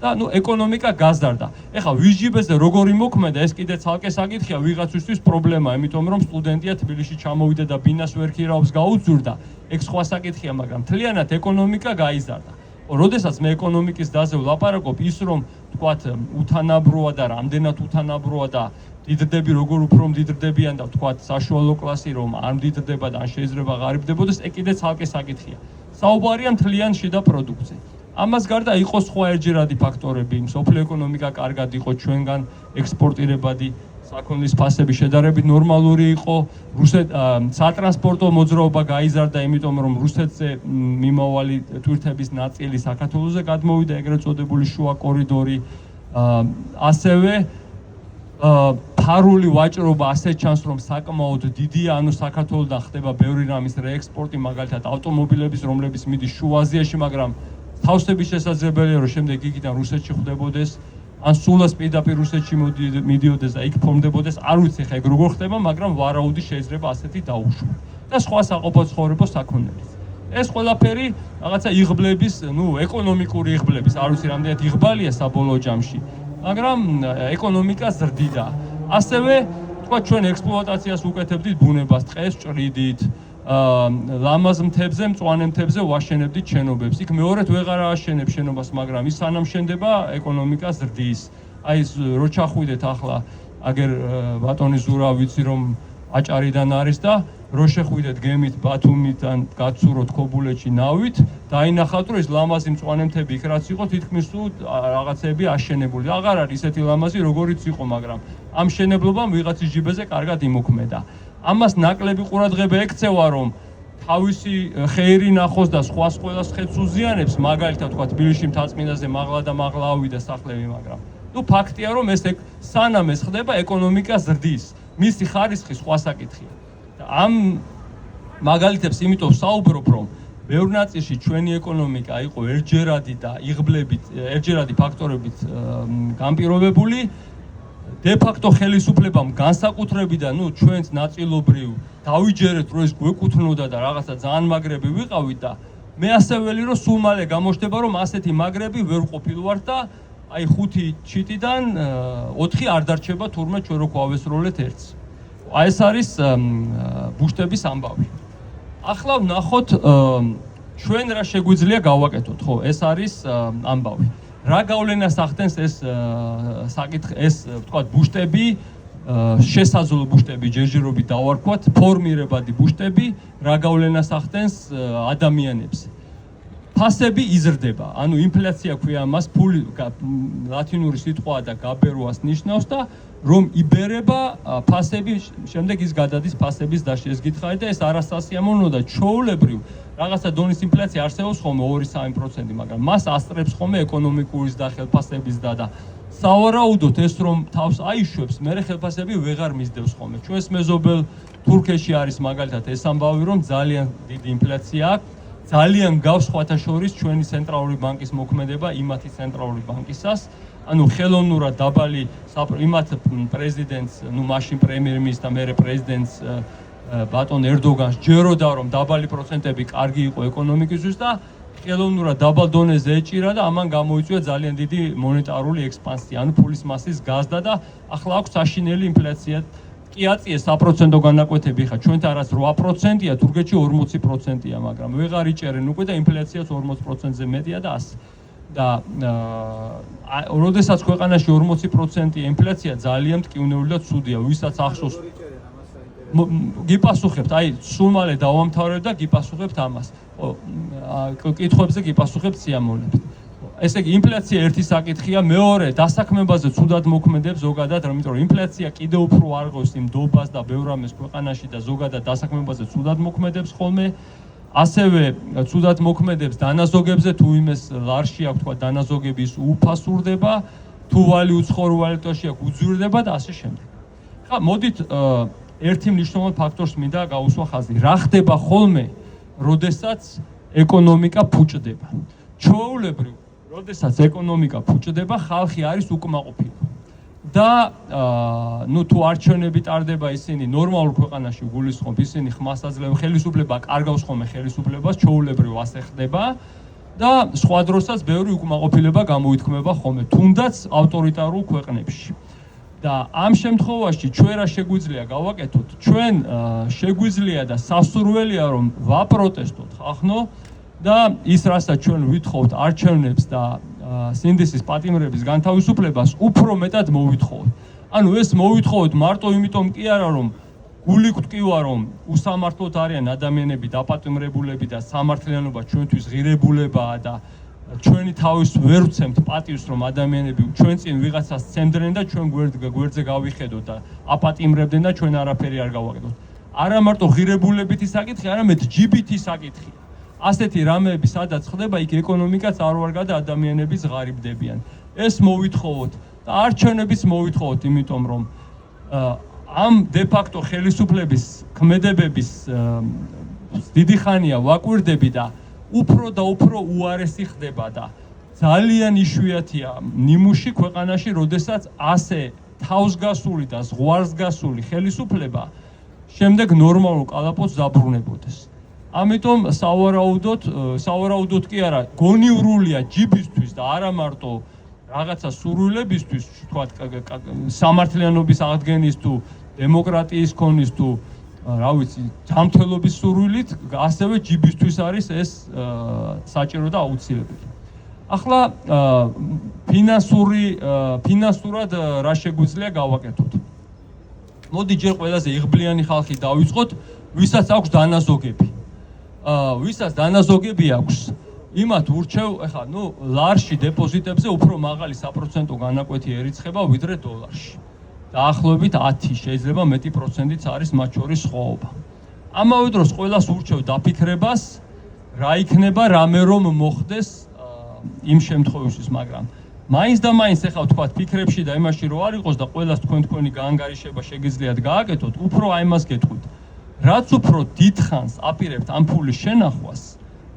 და ეკონომიკა გაზარდა. ეხლა ვიჟიბეზე როგორი მოქმედა, ეს კიდე ცალკე საკითხია, ვიღაცისთვის პრობლემაა, იმიტომ რომ სტუდენტია თბილისში ჩამოვიდა და ბინას ვერ ხირავს, გაუძურდა. ეგ სხვა საკითხია, მაგრამ მთლიანად ეკონომიკა გაიზარდა. როდესაც მე ეკონომიკის დაზე ვლაპარაკობ, ის რომ თქვათ უთანაბროა და რამდენად უთანაბროა და მდიდრდები როგორ უფრო მდიდრდებიან და თქვათ საშუალო კლასი რომ არ მდიდრდება და ან შეიძლება ღარიბდებოდეს, ეგ კიდე ცალკე საკითხია. საუბარია მთლიან შიდა პროდუქტზე. ამას გარდა იყო სხვა ერთჯერადი ფაქტორები, მსოფლიო ეკონომიკა კარგად იყო, ჩვენგან ექსპორტირებადი საქონლის ფასები შედარებით ნორმალური იყო, სატრანსპორტო მოძრაობა გაიზარდა, იმიტომ რომ რუსეთზე მიმავალი თვირთების ნაწილი საქართველოზე გადმოვიდა, ეგრეთ წოდებული შუა კორიდორი, ასევე ფარული ვაჭრობა ასე ჩანს რომ საკმაოდ დიდია, ანუ საქართველოდან ხდება ბევრი რამის რეექსპორტი, მაგალითად ავტომობილების, რომლებიც მიდის შუა აზიაში, მაგრამ თავსების შესაძლებელია რომ შემდეგ იქიდან რუსეთში ხვდებოდეს, ან სულაც პირდაპირ რუსეთში მიდიოდეს და იქ ფორმდებოდეს, არ ვიცი ხა ეგ როგორ ხდება, მაგრამ ვარაუდი შეიძლება ასეთი დაუშვა და სხვა საყოფაცხოვრებო საქონლებს. ეს ყველაფერი რაღაცა იღბლების, ეკონომიკური იღბლების, არ ვიცი რამდენად იღბალია საბოლოო ჯამში, მაგრამ ეკონომიკა ზრდიდა. ასევე თქვა ჩვენ ექსპლუატაციას უკეთებდით ბუნებას, ტყეს ჭრიდით, ლამაზ მთებზე, მწვანე მთებზე ვაშენებდით შენობებს. იქ მეორედ ვეღარ ააშენებ შენობას, მაგრამ ის სანამ შენდება, ეკონომიკა ზრდის. აი ეს რო ჩახვიდეთ ახლა, აგერ ბატონი ზურა ვიცი რომ აჭარიდან არის და რო შეხვიდეთ გემით ბათუმიდან გაცუროთ ქობულეთში ნავით, დაინახავთ რომ ეს ლამაზი მწვანე მთები იქ რაც იყო, თითქმის თუ რაღაცები აშენებული. აღარ არის ისეთი ლამაზი, როგორიც იყო, მაგრამ ამ შენებლობამ ვიღაცის ჯიბეზე კარგად იმოქმედა. ამას ნაკლები ყურადღება ექცევა, რომ თავისი ხეირი ნახოს და სხვას ყველას ხეთს უზიანებს, მაგალითად თქვა თბილისში მთაწმინდაზე მაღლა და მაღლა ავიდა სახლები, მაგრამ ფაქტია რომ ეს სანამ ეს ხდება, ეკონომიკა ზრდის, მისი ხარისხი სხვა საკითხია. და ამ მაგალითებს იმიტომ ვსაუბრობ, რომ ბევრ ნაწილში ჩვენი ეკონომიკა იყო ერთჯერადი და იღბლებით, ერთჯერადი ფაქტორებით განპირობებული. De facto ხელისუფლებამ განსაკუთრებიდან, ჩვენც ნაწილობრივ დავიჯერეთ, რომ ეს გვეკუთვნოდა და რაღაცა ძალიან მაგრები ვიყავით და მე ასე ველი, რომ სულ მალე გამოჩნდება, რომ ასეთი მაგრები ვერ ყოფილვართ და აი 5 ჩიტიდან 4 არ დარჩება თურმე ჩვენ რო გვავესროლეთ ერთს. აი ეს არის ბუშტების ამბავი. ახლა ვნახოთ ჩვენ რა შეგვიძლია გავაკეთოთ, ხო, ეს არის ამბავი. რა გავლენას ახდენს ეს საკითხი, ეს ვთქვათ ბუშტები, შესაძლო ბუშტები ჯერჯერობით დავარქვათ, ფორმირებადი ბუშტები, რა გავლენას ახდენს ადამიანებს. ფასები იზრდება, ანუ ინფლაცია ქვია მას, ფული ლათინური სიტყვაა და გაბერვას ნიშნავს და რომ იბერება ფასები, შემდეგ ის გადადის ფასების დაშლით. ეს გითხარით და ეს არასასიამოვნოა და ჩვეულებრივ რაღაცა დონის ინფლაცია არსებობს ხოლმე 2-3%, მაგრამ მას ასწრებს ხოლმე ეკონომიკურის და ხელფასების და სავარაუდოდ ეს რომ თავს აიშვებს, მერე ხელფასები ვეღარ მისდევს ხოლმე. ჩვენს მეზობელ თურქეთში არის მაგალითად ეს ამბავი, რომ ძალიან დიდი ინფლაცია აქვს. ძალიან გავს სხვათა შორის ჩვენი ცენტრალური ბანკის მოქმედება იმათი ცენტრალური ბანკისას, ანუ ხელოვნურად დაბალი იმათ პრეზიდენტს, მაშინ პრემიერ-მინისტრს და მერე პრეზიდენტს ბატონ ერდოგანს ჯეროდა რომ დაბალი პროცენტები კარგი იყო ეკონომიკისთვის და ხელოვნურად დაბალ დონეზე ეჭირა და ამან გამოიწვია ძალიან დიდი მონეტარული ექსპანსია, ანუ ფულის მასის გაზდა და ახლა აქვს საშინელი ინფლაცია. კი აწიეს საპროცენტო განაკვეთები, ხა ჩვენთან რაც 8%-ია, თურქეთში 40%-ია, მაგრამ ვეღარ იჭერენ უკვე და ინფლაციაც 40%-ზე მეტია და ასე. და როდესაც ქვეყანაში 40%-ია ინფლაცია, ძალიან მტკივნეული და ცუდია, ვისაც ახსოვს. გიპასუხებთ, აი, სულ მალე დავამთავრებ და გიპასუხებთ ამას. კითხვებზე გიპასუხებთ სიამოვნებით. ესე იგი, ინფლაცია ერთი საკითხია, მეორე, დასაქმებაზე ცუდად მოქმედებს ზოგადად, იმიტომ რომ ინფლაცია კიდევ უფრო არღოს იმ დობას და ბევრ რამეს ქვეყანაში და ზოგადად დასაქმებაზე ცუდად მოქმედებს ხოლმე. ასევე ცუდად მოქმედებს დანაზოგებზე, თუ იმეს ლარში აქვს, თქვა დანაზოგები ის უფასურდება, თუ ვალი უცხოურ ვალუტაში აქვს უძვირდება და ასე შემდეგ. ხა, მოდით ერთი მნიშვნელოვანი ფაქტორს მინდა გავუსვა ხაზი. რა ხდება ხოლმე, როდესაც ეკონომიკა ფუჭდება? ჩვეულებრივ როდესაც ეკონომიკა ფუჭდება, ხალხი არის უკმაყოფილო. და თუ არჩევნები ტარდება ისინი ნორმალურ ქვეყანაში გულისხმობ, ისინი ხმას აძლევენ, ხელისუფლება კარგავს ხოლმე ხელისუფლებას, ჩვეულებრივ ასე ხდება და სხვა დროსაც ბევრი უკმაყოფილება გამოითქმება ხოლმე, თუნდაც ავტორიტარულ ქვეყნებში. და ამ შემთხვევაში ჩვენ რა შეგვიძლია გავაკეთოთ? ჩვენ შეგვიძლია და სასურველია რომ ვაპროტესტოთ ხახნო და ის რასაც ჩვენ ვითხოვთ არჩევნებს და სინდისის პატიმრების განთავისუფლებას უფრო მეტად მოვითხოვოთ. ანუ ეს მოვითხოვოთ მარტო იმიტომ კი არა რომ გული გვტკივა რომ უსამართლოდ არიან ადამიანები დაპატიმრებულები და სამართლიანობა ჩვენთვის ღირებულებაა და ჩვენი თავის ვერ ვცემთ პატივს რომ ადამიანები ჩვენ წინ ვიღაცას ცემდნენ და ჩვენ გვერდზე გავიხედოთ და აპატიმრებდნენ და ჩვენ არაფერი არ გავაკეთოთ. არა მარტო ღირებულებითი საკითხი, არამედ ჯიბითი საკითხია. ასეთი რამეები სადაც ხდება, იქ ეკონომიკაც არ ვარგა და ადამიანებიც ღარიბდებიან. ეს მოვითხოვოთ და არჩევნებიც მოვითხოვოთ, იმიტომ რომ ამ de facto ხელისუფლების ქმედებების დიდი ხანია ვაკვირდები და უფრო და უფრო უარესი ხდება და ძალიან იშვიათია ნიმუში ქვეყანაში, როდესაც ასე თავსგასული და ზღვარსგასული ხელისუფლება შემდეგ ნორმალურ კალაპოტს დაბრუნებოდეს. ამიტომ სავარაუდოდ კი არა, გონივრულია ჯიბისთვის და არა მარტო რაღაცა სურვილებისთვის, თქვათ სამართლიანობის აღდგენის თუ დემოკრატიის ქონის თუ რა ვიცი, ჯანმრთელობის სურვილით, ასევე ჯიბისთვის არის ეს საჭირო და აუცილებელი. ახლა ფინანსურად რა შეგვიძლია გავაკეთოთ? მოდი ჯერ ყველაზე იღბლიანი ხალხი დავიწყოთ, ვისაც აქვს დანაზოგები. ვისაც დანაზოგები აქვს, იმათ ურჩევ, ეხლა, ლარში დეპოზიტებზე უფრო მაღალი საპროცენტო განაკვეთი ერიცხება ვიდრე დოლარში. დაახლოებით 10, შეიძლება მეტი პროცენტიც არის მათ შორის სხვაობა. ამავე დროს ყველას ურჩევ დაფიქრებას, რა იქნება, რამე რომ მოხდეს იმ შემთხვევაში, მაგრამ მაინც და მაინც ეხლა ვთქვათ ფიქრებში და იმაში რომ არ იყოს და ყველას თქვენი გაანგარიშება შეგიძლიათ გააკეთოთ, უფრო აი მას გეტყვით. რაც უფრო დიდ ხანს აპირებთ ამ ფულის შენახვას,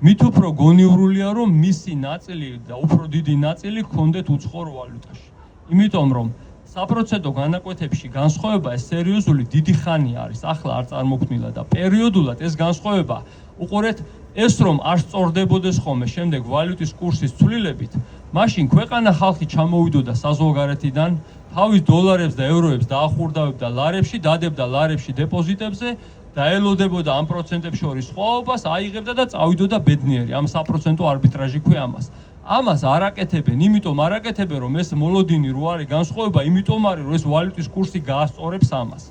მით უფრო გონივრულია, რომ მისი ნაწილი და უფრო დიდი ნაწილი გქონდეთ უცხოურ ვალუტაში. იმიტომ რომ საპროცენტო განაკვეთებში განსხვავება ეს სერიოზული დიდი ხანი არის, ახლა არ წარმოქმნილა და პერიოდულად ეს განსხვავება უყურეთ ეს რომ არ სწორდებოდეს ხოლმე შემდეგ ვალუტის კურსის ცვლილებით, მაშინ ქვეყანა ხალხი ჩამოვიდოდა საზღვარგარეთიდან, თავის დოლარებს და ევროებს დაახურდავებდა ლარებში, დადებდა ლარებში დეპოზიტებზე და ელოდებოდა ამ პროცენტებს შორის სხვაობას, აიღებდა და წავიდოდა ბედნიერი. ამ საპროცენტო არბიტრაჟი ქვია ამას. ამას არ აკეთებენ, იმიტომ არ აკეთებენ, რომ ეს მოლოდინი რო არის განსხვავება, იმიტომ არის, რომ ეს ვალუტის კურსი გაასწორებს ამას.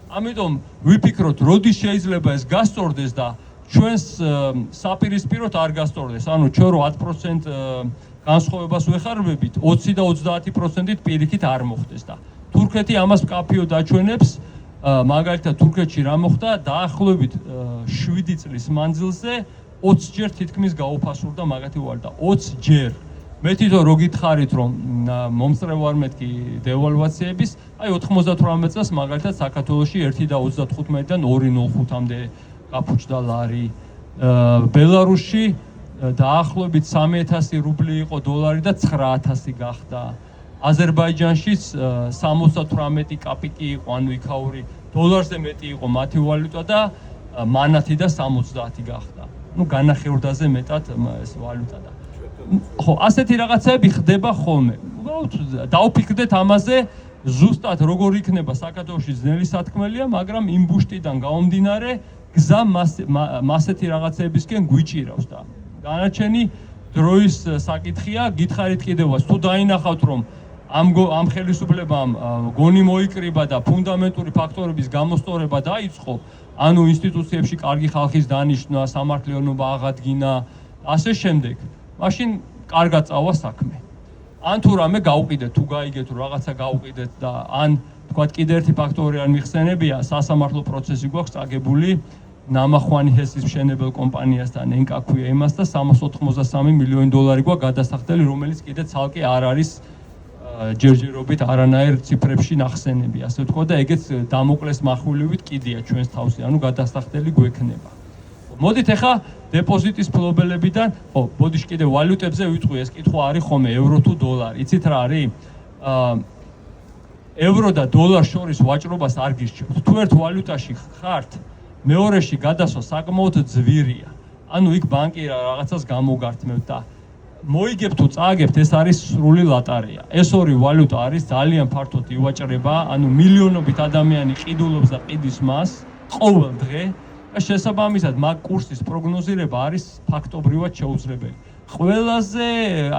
ამიტომ ვიფიქროთ, როდის შეიძლება ეს გასწორდეს და ჩვენს საპირისპიროდ არ გასწორდეს. ანუ ჩვენ რო 10% განსხვავებას ვეხარბებით, 20 და 30%-ით პირიქით არ მოხდეს და თურქეთი ამას მკაფიოდ აჩვენებს. მაგალითად თურქეთში რა მოხდა დაახლოებით 7 წლის მანძილზე 20 ჯერ თითქმის გაუფასურდა მაგათი ვალუტა 20 ჯერ. მე თვითონ რო გითხარით რომ მომსწრე ვარ მეთქი დევალვაციების, აი 98 წელს მაგალითად საქართველოში 1.35-დან 2.05-მდე გაფუჭდა ლარი. ბელარუსში დაახლოებით 3000 რუბლი იყო დოლარი და 9000 გახდა. აზერბაიჯანში 78 კაპიკი იყო, ანუ იქაური დოლარზე მეტი იყო მათი ვალუტა და მანათი და 70 გახდა. ну განახევრდაზე მეტად ეს ვალუტა და ხო ასეთი რაღაცები ხდება ხოლმე. უბრალოდ დავფიქრდეთ ამაზე ზუსტად როგორ იქნება საქართველოში ძნელი სათქმელია, მაგრამ იმ ბუშტიდან გამომდინარე გზა მასეთი რაღაცებისკენ გვიჭირავს და განაჩენი დროის საკითხია. გითხარით კიდევაც თუ დაინახავთ რომ ამ ხელისუფლებამ გონი მოიკრიბა და ფუნდამენტური ფაქტორების გამოსწორება დაიწყო, ანუ ინსტიტუციებში კარგი ხალხის დანიშვნა, სამართლიანობა აღადგინა, ასე შემდეგ, მაშინ კარგად წავა საქმე. ან თუ რამე გავყიდეთ, თუ გაიგეთ, თუ რაღაცა გავყიდეთ და ან თქვათ კიდე ერთი ფაქტორი არ მიხსენებია, სასამართლო პროცესი გვაქვს წაგებული ნამახვანი ჰესის მშენებელ კომპანიასთან, ენკა ქვია იმას და 383 მილიონი დოლარი გვაქვს გადასახდელი, რომელიც კიდე ცალკე არ არის ჯერჯერობით არანაირ ციფრებში ნახსენები, ასე ვთქვა და ეგეც დამოკლეს מחვილივით კიდია ჩვენს თავზე, ანუ გადასახდელი გვექნება. მოდით ახლა დეპოზიტის ფლობელებიდან, ხო, ბოდიში კიდე ვალუტებზე ვიტყვი, ეს კითხვა არის ხოლმე ევრო თუ დოლარი. იცით რა არის? ევრო და დოლარს შორის ვაჭრობას არ გირჩევთ. თუ ერთ ვალუტაში ხართ, მეორეში გადასვა საკმაოდ ძვირია. ანუ იქ ბანკი რაღაცას გამოგართმევთ და მოიგებთ თუ წააგებთ, ეს არის სრული ლატარია. ეს ორი ვალუტა არის ძალიან ფართოდ ივაჭრება, ანუ მილიონობით ადამიანი ყიდულობს და ყიდის მას ყოველ დღე და შესაბამისად მაგ კურსის პროგნოზირება არის ფაქტობრივად შეუძლებელი. ყველაზე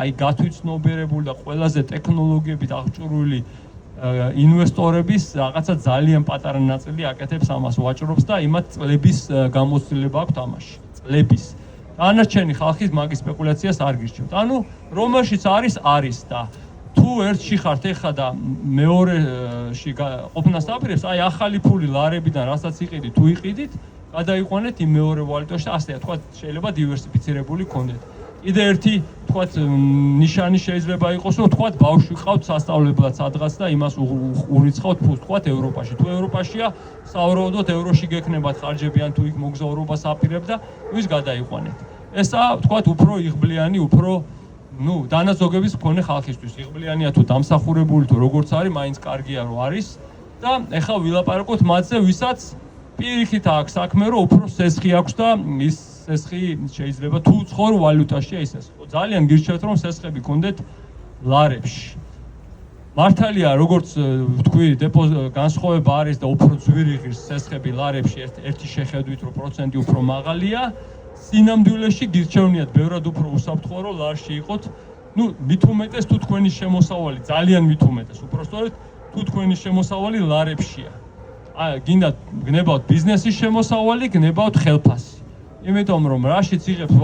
აი გათვითცნობიერებული და ყველაზე ტექნოლოგიებით აღჭურვილი ინვესტორების რაღაცა ძალიან პატარა ნაწილი აკეთებს ამას, ვაჭრობს და იმათ წლების გამოცდილება აქვს ამაში. წლების. დანარჩენი ხალხის მაგის სპეკულაციას არ გირჩევთ. ანუ რომელშიც არის და თუ ერთში ხართ ეხა და მეორეში ყოფნას აპირებს, აი ახალი ფული ლარებიდან რასაც იყიდით, თუ იყიდით, გადაიყვანეთ იმ მეორე ვალუტაში და ასე თქვა შეიძლება დივერსიფიცირებული გქონდეთ. კიდე ერთი თქვა ნიშანი შეიძლება იყოს, რომ თქვა ბავშვი ყავთ სასწავლებლად სადღაც და იმას ურიცხავთ ფულს, თქვა ევროპაში. თუ ევროპაშია, სავარაუდოდ ევროში გექნებათ ხარჯები ან თუ იქ მოგზაურობას აპირებ და ის გადაიყვანეთ. ესა თქვა უფრო იღბლიანი, უფრო დანაზოგების მქონე ხალხისთვის. იღბლიანია თუ დამსახურებული თუ როგორც არის, მაინც კარგია რომ არის და ეხლა ვილაპარაკოთ მათზე, ვისაც პირიქით აქვს საქმე, რომ უფრო სესხი აქვს და ის სესხი შეიძლება თუ ცხორ ვალუტაშია ის ეს. ძალიან გირჩევთ რომ სესხები გქონდეთ ლარებში. მართალია როგორც ვთქვი, განსხვავება არის და უფრო ძვირი ღირს სესხები ლარებში ერთი შეხედვით რომ პროცენტი უფრო მაღალია. სინამდვილეში გირჩევნიათ ბევრად უფრო უსაფრთხოა რომ ლარში იყოთ. მით უმეტეს თუ თქვენი შემოსავალი ძალიან მით უმეტეს, უпростоრად თუ თქვენი შემოსავალი ლარებშია. გინდა გნებავთ ბიზნესის შემოსავალი, გნებავთ ხელფასი. იმიტომ რომ რაშიც იღებთ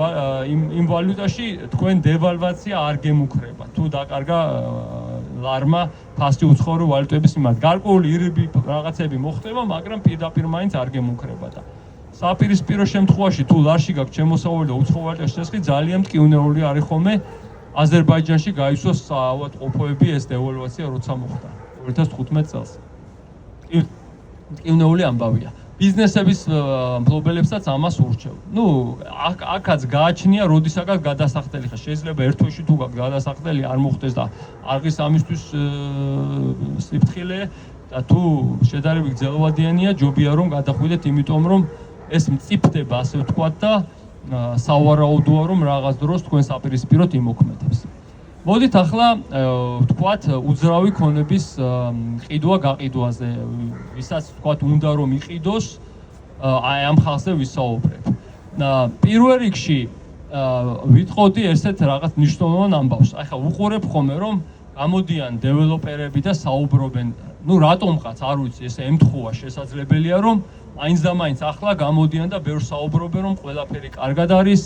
იმ ვალუტაში თქვენ დევალვაცია არ გემუქრება. თუ დაკარგა ლარმა ფასი უცხოური ვალუტების მიმართ. გარკვეული ირიბი რაღაცები მოხდება, მაგრამ პირდაპირ მაინც არ გემუქრება და საპირისპირო შემთხვევაში თუ ლარში გაქვთ შემოსავალი და უცხო ვალუტაში სესხი ძალიან მტკივნეული არის ხოლმე. აზერბაიჯანში გაიცვას ავადმყოფოები ეს დევალვაცია როცა მოხდა 2015 წელს. მტკივნეული ამბავია. ბიზნესების მფლობელებსაც ამას ურჩევ. აქაც გააჩნია, როდისაკაც გადასახდელი ხარ. შეიძლება ერთ თვეში თუ გაქვს გადასახდელი არ მოხდეს და არ გის ამისთვის სიფრთხილე და თუ შედარებით გრძელვადიანია, ჯობია რომ გადახვიდეთ, იმიტომ რომ ეს მწიფდება, ასე ვთქვათ და სავარაუდოა რომ რაღაც დროს თქვენ საპირისპიროდ იმოქმედებს. მოდით ახლა ვთქვათ უძრავი ქონების ყიდვა გაყიდვაზე, ვისაც ვთქვათ უნდა რომ იყიდოს, აი ამ ხალხზე ვისაუბრებ. პირველ რიგში ვიტყოდი ესეთ რაღაც მნიშვნელოვან ამბავს. აი ხა უყურებ ხოლმე რომ გამოდიან დეველოპერები და საუბრობენ, რატომღაც არ ვიცი, ესე ემთხვევა, შესაძლებელია რომ მაინც და მაინც ახლა გამოდიან და ბევრს საუბრობენ რომ ყველაფერი კარგად არის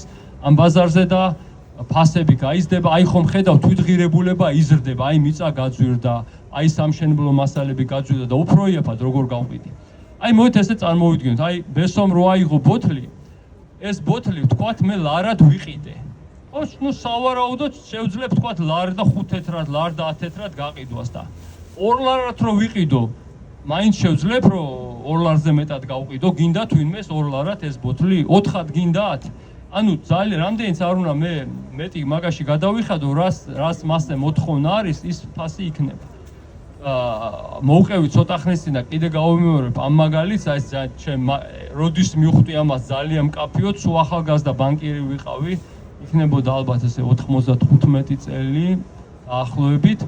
ამ ბაზარზე და ფასები გაიზრდება, აი ხომ ხედავ თვითღირებულება იზრდება, აი მიწა გაძვირდა, აი სამშენებლო მასალები გაძვირდა და უფრო იაფად როგორ გავყიდი. აი მოდით ესე წარმოვიდგინოთ, აი ბესომ რო აიღო ბოთლი, ეს ბოთლი ვთქვათ მე ლარად ვიყიდე. სავარაუდოდ შევძლებ ვთქვათ ლარ და 5 თეთრად, ლარ და 10 თეთრად გაყიდვას და 2 ლარად რო ვიყიდო, მაინც შევძლებ რომ 2 ლარზე მეტად გავყიდო, გინდა თვინმეს 2 ლარად ეს ბოთლი, 4-ად გინდათ? ანუ ძალიან რამდენიც არ უნდა მე მეტი მაგაში გადავიხადო, რას მასზე მოთხოვნა არის, ის ფასი იქნება. მოვყევი ცოტა ხნის წინ და კიდე გავიმეორებ ამ მაგალითს, აი ჩემ როდის მივხვდი ამას ძალიან მკაფიოდ, სულ ახალგაზრდა ბანკირი ვიყავი, იქნებოდა ალბათ ესე 95 წელი დაახლოებით.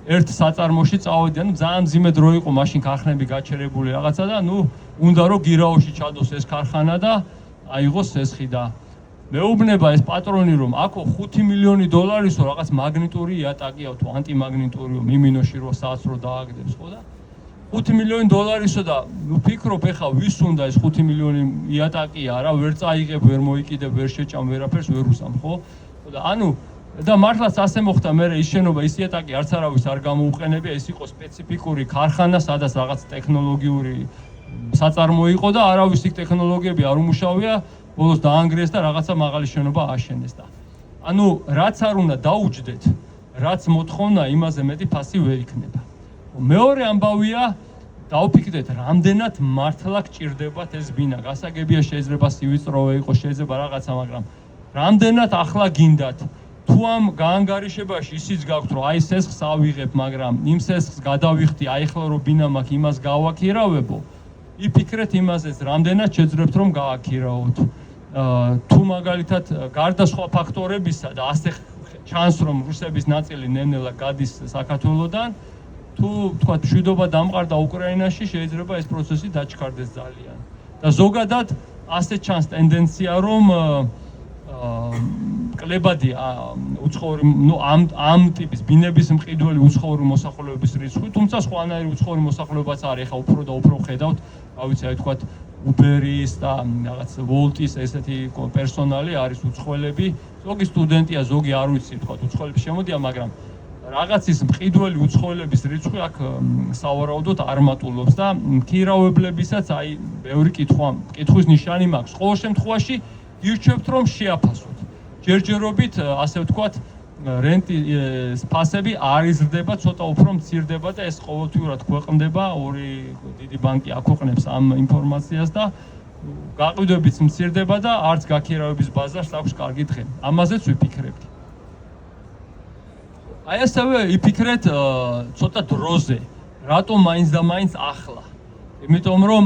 ერთ საწარმოში წავედი, ძალიან მძიმე დრო იყო, მაშინ ქარხნები გაჩერებული რაღაცა და უნდა რომ გირაოში ჩადოს ეს ქარხანა და აიღოს სესხი და მეუბნება ეს პატრონი რომ აქო 5 მილიონი დოლარისო რაღაც მაგნიტური იატაკია თუ ანტიმაგნიტურიო მიმინოში რო საათს რო დააგდებს ხო და 5 მილიონი დოლარისო და ვფიქრობ ეხა ვის უნდა ეს 5 მილიონი იატაკია რა ვერ წაიღებ ვერ მოიკიდებ ვერ შეჭამ ვერაფერს ვერ უსამ ხო და და მართლაც ასე მოხდა მე ის შენობა ის იატაკი არც არავის არ გამოუყენებია ეს იყო სპეციფიკური ქარხანა სადაც რაღაც ტექნოლოგიური საწარმო იყო და არავის იქ ტექნოლოგიები არ უმუშავია ბოლოს დაანგრიეს და რაღაცა მაღალი შენობა ააშენეს და რაც არ უნდა დაუჯდეთ რაც მოთხოვნა იმაზე მეტი ფასი ვერ იქნება მეორე ამბავია დავფიქრდეთ რამდენად მართლა გჭირდებათ ეს ბინა გასაგებია შეიძლება სივიწროვე იყოს შეიძლება რაღაცა მაგრამ რამდენად ახლა გინდათ თუ ამ გაანგარიშებაში ისიც გაქვთ რომ აი სესხს ავიღებ მაგრამ იმ სესხს გადავიხდი აი ახლა რომ ბინა მაქვს იმას გავაქირავებო იფიქრეთ იმაზეც რამდენად შეძლებთ რომ გააქირავოთ თუ მაგალითად გარდა სხვა ფაქტორებისა და ასე ჩანს რომ რუსების ნაწილი ნელ-ნელა გადის საქართველოდან თუ თქვა მშვიდობა დამყარდა უკრაინაში შეიძლება ეს პროცესი დაჩქარდეს ძალიან და ზოგადად ასე ჩანს ტენდენცია რომ კლებადი უცხოური ამ ტიპის ბინების მყიდველი უცხოური მოსახლეობის რიცხვი თუმცა სხვანაირი უცხოური მოსახლეობაც არის ახლა უფრო და უფრო ხედავთ რა ვიცი აი თქვა უბერის და რაღაც ვოლტის ესეთი პერსონალი არის უცხოელები ზოგი სტუდენტია ზოგი არ ვიცი თქვა უცხოელები შემოდიან მაგრამ რაღაცის მყიდველი უცხოელების რიცხვი აქ სავარაუდოდ არ მატულობს და მქირავებლებისაც აი ბევრი კითხვის ნიშანი მაქვს ყოველ შემთხვევაში ირჩევთ რომ შეაფასოთ ჯერჯერობით ასე ვთქვათ რენტის ფასები არ იზრდება ცოტა უფრო მცირდება და ეს ყოველთვიურად ქვეყნდება ორი დიდი ბანკი აქვეყნებს ამ ინფორმაციას და გაყიდვებიც მცირდება და არც გაქირავების ბაზარს აქვს კარგი დღე ამაზეც ვიფიქრებთ აი ასევე იფიქრეთ ცოტა დროზე რატომ მაინც და მაინც ახლა იმიტომ რომ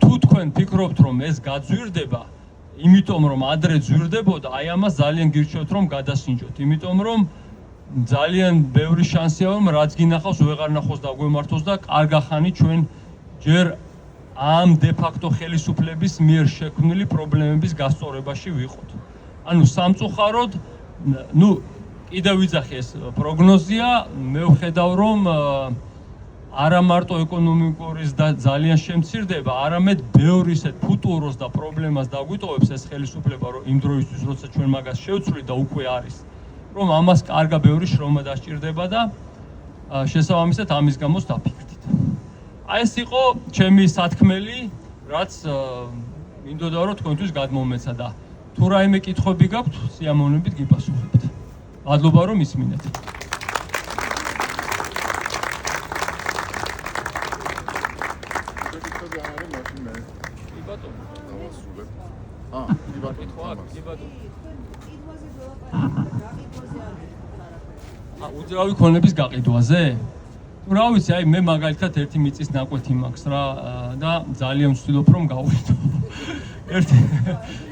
თუ თქვენ ფიქრობთ რომ ეს გაძვირდება იმიტომ რომ ადრე ძვირდებოდა, აი ამას ძალიან გირჩევთ რომ გადასინჯოთ, იმიტომ რომ ძალიან ბევრი შანსია რომ რაც გინახავს ვეღარ ნახოს და გვემართოს და კარგახანი ჩვენ ჯერ ამ დე-ფაქტო ხელისუფლების მიერ შექმნილი პრობლემების გასწორებაში ვიყოთ. ანუ სამწუხაროდ, კიდევ ვიძახი ეს პროგნოზია, მე ვხედავ რომ არა მარტო ეკონომიკურის და ძალიან შემცირდება, არამედ ბევრი ისეთ ფუტუროს და პრობლემას დაგვიტოვებს ეს ხელისუფლება, რომ იმ დროისთვის, როცა ჩვენ მაგას შევცვლით და უკვე არის, რომ ამას კარგა ბევრი შრომა დასჭირდება და შესაბამისად ამის გამოც დაფიქრდით. აი ეს იყო ჩემი სათქმელი, რაც მინდოდა რომ თქვენთვის გადმომეცა და თუ რაიმე კითხვები გაქვთ, სიამოვნებით გიპასუხებთ. მადლობა რომ ისმინეთ. ბატონო. უძრავი ქონების გაყიდვაზე? რა ვიცი, აი მე მაგალითად ერთი მიწის ნაკვეთი მაქვს რა და ძალიან ვცდილობ რომ გავყიდო.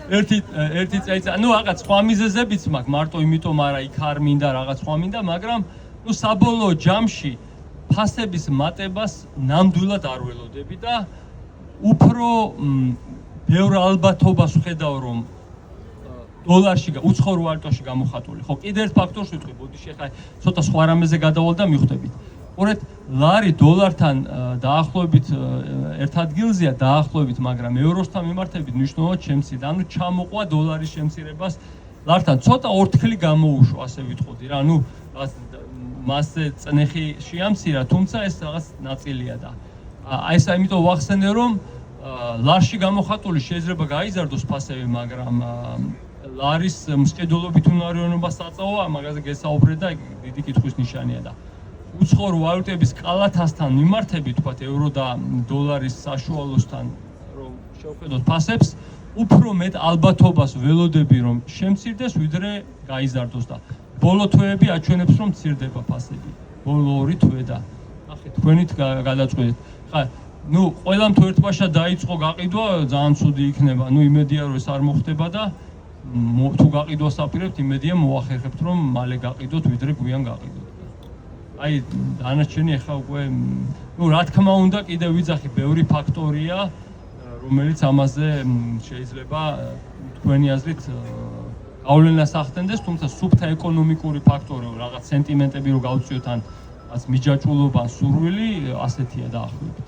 ერთი წელიწად, ну რაღაც სხვა მიზეზებიც მაქვს, მარტო იმიტომ არა იქ არ მინდა რაღაც სხვა მინდა, მაგრამ ну საბოლოო ჯამში ფასების მატებას ნამდვილად არ ველოდები და უფრო ბევრ ალბათობას ვხედავ რომ დოლარში უცხოურ ვალუტაში გამოხატული. ხო, კიდე ერთ ფაქტორს ვიტყვი, ბოდიში ახლა ცოტა სხვა რამეზე გადავალ და მიხვდებით. ყურეთ, ლარი დოლართან დაახლოებით ერთ ადგილზეა დაახლოებით, მაგრამ ევროსთან მიმართებით მნიშვნელოვნად შემცირდა. ანუ ჩამოყვა დოლარის შემცირებას ლართან. ცოტა ორთქლი გამოუშვა, ასე ვიტყოდი რა. ანუ რაღაც მასზე წნეხი შეამცირა, თუმცა ეს რაღაც ნაწილია და აი ეს ამიტომ ვახსენე რომ ლარში გამოხატული შეიძლება გაიზარდოს ფასები, მაგრამ ლარის მსყიდველობით უნარიანობა საწავოა, მაგაზე გესაუბრე და დიდი კითხვის ნიშანია და უცხოურ ვალუტების კალათასთან მიმართებით, თქვათ ევრო და დოლარის საშუალოსთან რომ შევხედოთ ფასებს, უფრო მეტ ალბათობას ველოდები რომ შემცირდეს, ვიდრე გაიზარდოს და ბოლო თვეები აჩვენებს რომ მცირდება ფასები. ბოლო 2 თვე და ნახეთ თქვენით გადაწყვეტეთ. ხა ну ყველამ თუ ერთბაშა დაიწყო გაყიდვა, ძალიან ცუდი იქნება. ну იმედია რომ ეს არ მოხდება და თუ გაყიდვას აპირებთ, იმედია მოახერხებთ რომ მალე გაყიდოთ, ვიდრე გვიან გაყიდოთ. აი დანარჩენი ახლა უკვე ну რა თქმა უნდა კიდე ვიძახი ბევრი ფაქტორია რომელიც ამაზე შეიძლება თქვენი აზრით გავლენას ახდენდეს, თუმცა სუფთა ეკონომიკური ფაქტორი რაღაც სენტიმენტები რო გავწიოთ ან რაც მიჯაჭვულობა, სურვილი ასეთია დაახლოებით.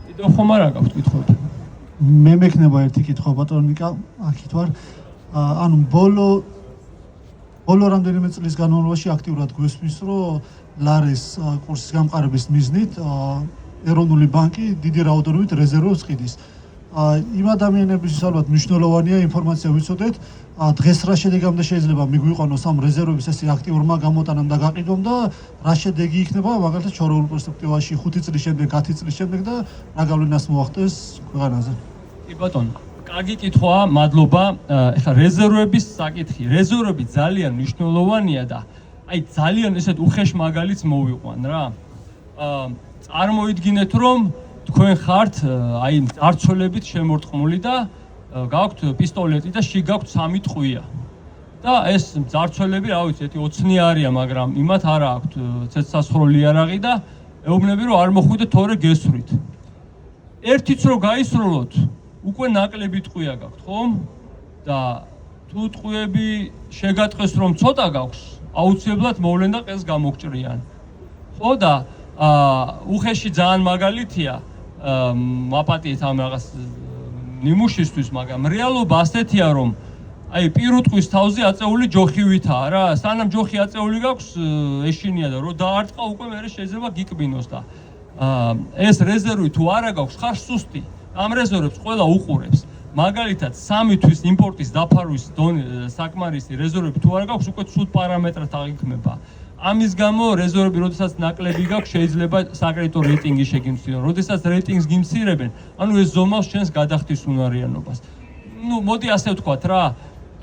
კიდევ ხომ არა გაქვთ კითხვები? მე მექნება ერთი კითხვა ბატონიკა, აქეთ ვარ. ანუ ბოლო რამდენიმე წლის განმავლობაში აქტიურად გვესმის, რომ ლარის კურსის გამყარების მიზნით ეროვნული ბანკი დიდი რაოდენობით რეზერვებს ყიდის. იმ ადამიანებისთვის ალბათ მნიშვნელოვანია ინფორმაცია ვიცოდეთ, დღეს რა შედეგამდე შეიძლება მიგვიყვანოს ამ რეზერვების ესე აქტიურმა გამოტანამ და გაყიდვამ და რა შედეგი იქნება მაგალითად შორეულ პერსპექტივაში 5 წლის შემდეგ, 10 წლის შემდეგ და რა გავლენას მოახდენს ქვეყანაზე. კი ბატონო, კარგი კითხვაა, მადლობა. ეხლა რეზერვების საკითხი. რეზერვები ძალიან მნიშვნელოვანია და აი ძალიან ესეთ უხეშ მაგალითს მოვიყვან რა. წარმოიდგინეთ რომ თქვენ ხართ აი ძარცველებით შემორტყმული და გაქვთ პისტოლეტი და შიგ გაქვთ 3 ტყვია. და ეს ძარცველები, რა ვიცი, ერთი 20 არიან, მაგრამ იმათ არა აქვთ ცეცხლსასროლი იარაღი და ეუბნები რომ არ მოხვიდეთ, თორე გესვრით. ერთიც რო გაისროლოთ, უკვე ნაკლები ტყვია გაქვთ, ხომ? და თუ ტყვიები შეგატყეს რომ ცოტა გაქვს, აუცილებლად მოვლენ და ყელს გამოგჭრიან. ხო და უხეში ძალიან მაგალითია, მაპატიეთ ამ რაღაც ნიმუშისთვის, მაგრამ რეალობა ასეთია რომ აი პირუტყვის თავზე აწეული ჯოხივითაა რა, სანამ ჯოხი აწეული გაქვს, ეშინია და რო დაარტყა უკვე მერე შეიძლება გიკბინოს და ეს რეზერვი თუ არა გაქვს, ხარ სუსტი. ამ რეზერვებს ყველა უყურებს. მაგალითად 3 თვის იმპორტის დაფარვის საკმარისი რეზერვები თუ არა გაქვს, უკვე ცუდ პარამეტრად აღიქმება. ამის გამო რეზერვები, როდესაც ნაკლები გაქვს, შეიძლება საკრედიტო რეიტინგი შეგიმცირონ. როდესაც რეიტინგს გიმცირებენ, ანუ ეს ზომავს ჩვენს გადახდის უნარიანობას. ну მოდი ასე ვთქვათ რა,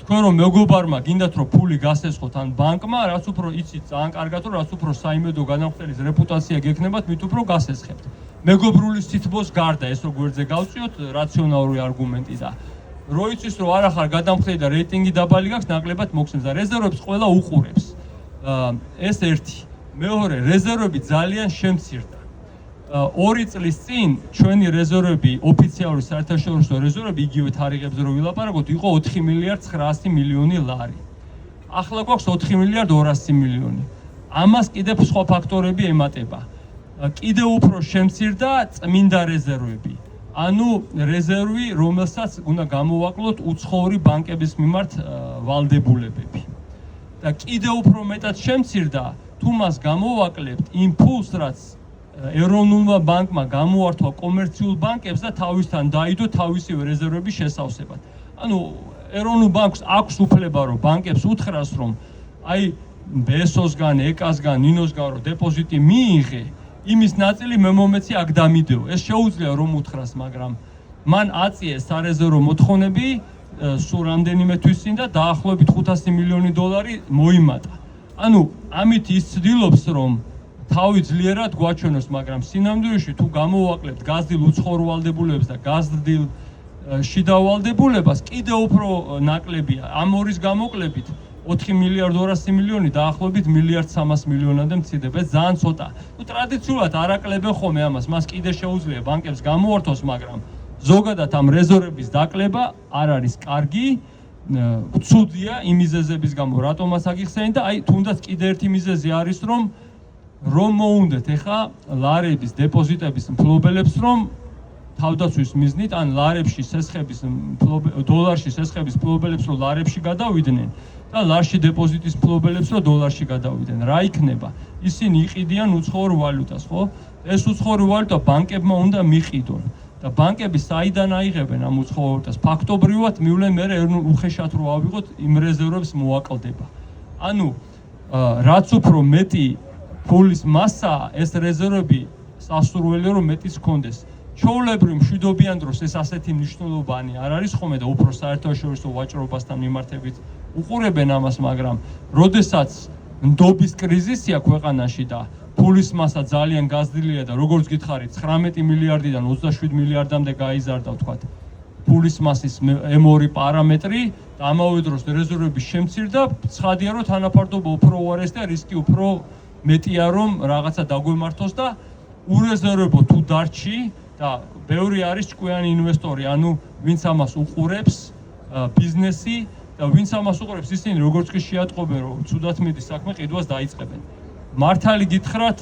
თქვენ რომ მეგობარმა გინდათ რომ ფული გასესხოთ ან ბანკმა, რაც უფრო იცით ძალიან კარგად, რომ რაც უფრო საიმედო განავრცელის რეპუტაცია გექნებათ, მით უფრო გასესხებთ. მეგობრული სითბოს გარდა ეს რო გვერდზე გავწიოთ, რაციონალური არგუმენტი და რო იცის რომ არა ხარ გადამხდელი და რეიტინგი დაბალი გაქვს, ნაკლებად მოხსნეს და რეზერვებს ყველა უყურებს. ეს ერთი. მეორე, რეზერვები ძალიან შემცირდა. 2 წლის წინ ჩვენი რეზერვები, ოფიციალური საერთაშორისო რეზერვები, იგივე თარიღებზე რო ვილაპარაკოთ, იყო 4 მილიარდ 900 მილიონი ლარი. ახლა გვაქვს 4 მილიარდ 200 მილიონი. ამას კიდევ სხვა ფაქტორები ემატება. კიდევ უფრო შემცირდა წმინდა რეზერვები. ანუ რეზერვი, რომელსაც უნდა გამოვაკლოთ უცხოური ბანკების მიმართ ვალდებულებები. და კიდევ უფრო მეტად შემცირდა, თუ მას გამოვაკლებთ იმ ფულს, რაც ეროვნულმა ბანკმა გამოართვა კომერციულ ბანკებს და თავისთან დაიდო თავისივე რეზერვების შესავსებად. ანუ ეროვნულ ბანკს აქვს უფლება, რომ ბანკებს უთხრას, რომ აი ბესოსგან, ეკასგან, ნინოსგან რო დეპოზიტი მიიღე იმის ნაწილი მე მომეცი აქ დამიდეო. ეს შეუძლია რომ უთხრას, მაგრამ მან აწიეს სარეზერვო მოთხოვნები სულ რამდენიმე თვის წინ და დაახლოებით 500 მილიონი დოლარი მოიმატა. ანუ ამით ის ცდილობს რომ თავი ძლიერად გვაჩვენოს, მაგრამ სინამდვილეში თუ გამოვაკლებთ გაზრდილ უცხოურ ვალდებულებას და გაზრდილ შიდა ვალდებულებას, კიდევ უფრო ნაკლებია. ამ ორის გამოკლებით 4 მილიარდ 200 მილიონი დაახლოებით 1 მილიარდ 300 მილიონამდე მცირდება. ეს ძალიან ცოტა. ნუ ტრადიციულად არ აკლებენ ხოლმე ამას, მას კიდე შეუძლია ბანკებს გამოართოს, მაგრამ ზოგადად ამ რეზერვების დაკლება არ არის კარგი. ცუდია იმ მიზეზების გამო, რატომაც აგიხსენეთ და აი თუნდაც კიდე ერთი მიზეზი არის რომ მოუნდეთ ეხა ლარების დეპოზიტების მფლობელებს რომ თავდაცვის მიზნით ან ლარებში სესხების დოლარში სესხების მფლობელებს რომ ლარებში გადავიდნენ და ლარში დეპოზიტის მფლობელებს რომ დოლარში გადავიდნენ. რა იქნება? ისინი იყიდიან უცხოურ ვალუტას, ხო? ეს უცხოური ვალუტა ბანკებმა უნდა მიყიდონ. და ბანკები საიდან აიღებენ ამ უცხოურ ვალუტას? ფაქტობრივად მივლენ მე უხეშად რო ავიღოთ იმ რეზერვებს მოაკლდება. ანუ რაც უფრო მეტი ფულის მასა, ეს რეზერვები სასურველია რომ მეტის ჰქონდეს. ჩვეულებრივ მშვიდობიან დროს ეს ასეთი მნიშვნელოვანი არ არის ხოლმე და უფრო საერთაშორისო ვაჭრობასთან მიმართებით უყურებენ ამას, მაგრამ როდესაც ნდობის კრიზისია ქვეყანაში და ფულის მასა ძალიან გაზრდილია და როგორც გითხარით 19 მილიარდიდან 27 მილიარდამდე გაიზარდა ვთქვათ ფულის მასის M2 პარამეტრი და ამავე დროს რეზერვების შემცირდა, ცხადია რომ თანაფარდობა უფრო უარეს და რისკი უფრო მეტია რომ რაღაცა დაგვემართოს და ურეზერვებო თუ დარჩი და ბევრი არის ჭკვიანი ინვესტორი, ანუ ვინც ამას უყურებს ბიზნესი და ვინც ამას უყურებს ისინი როგორც კი შეატყობენ რომ ცუდად მიდის საქმე ყიდვას დაიწყებენ. მართალი გითხრათ,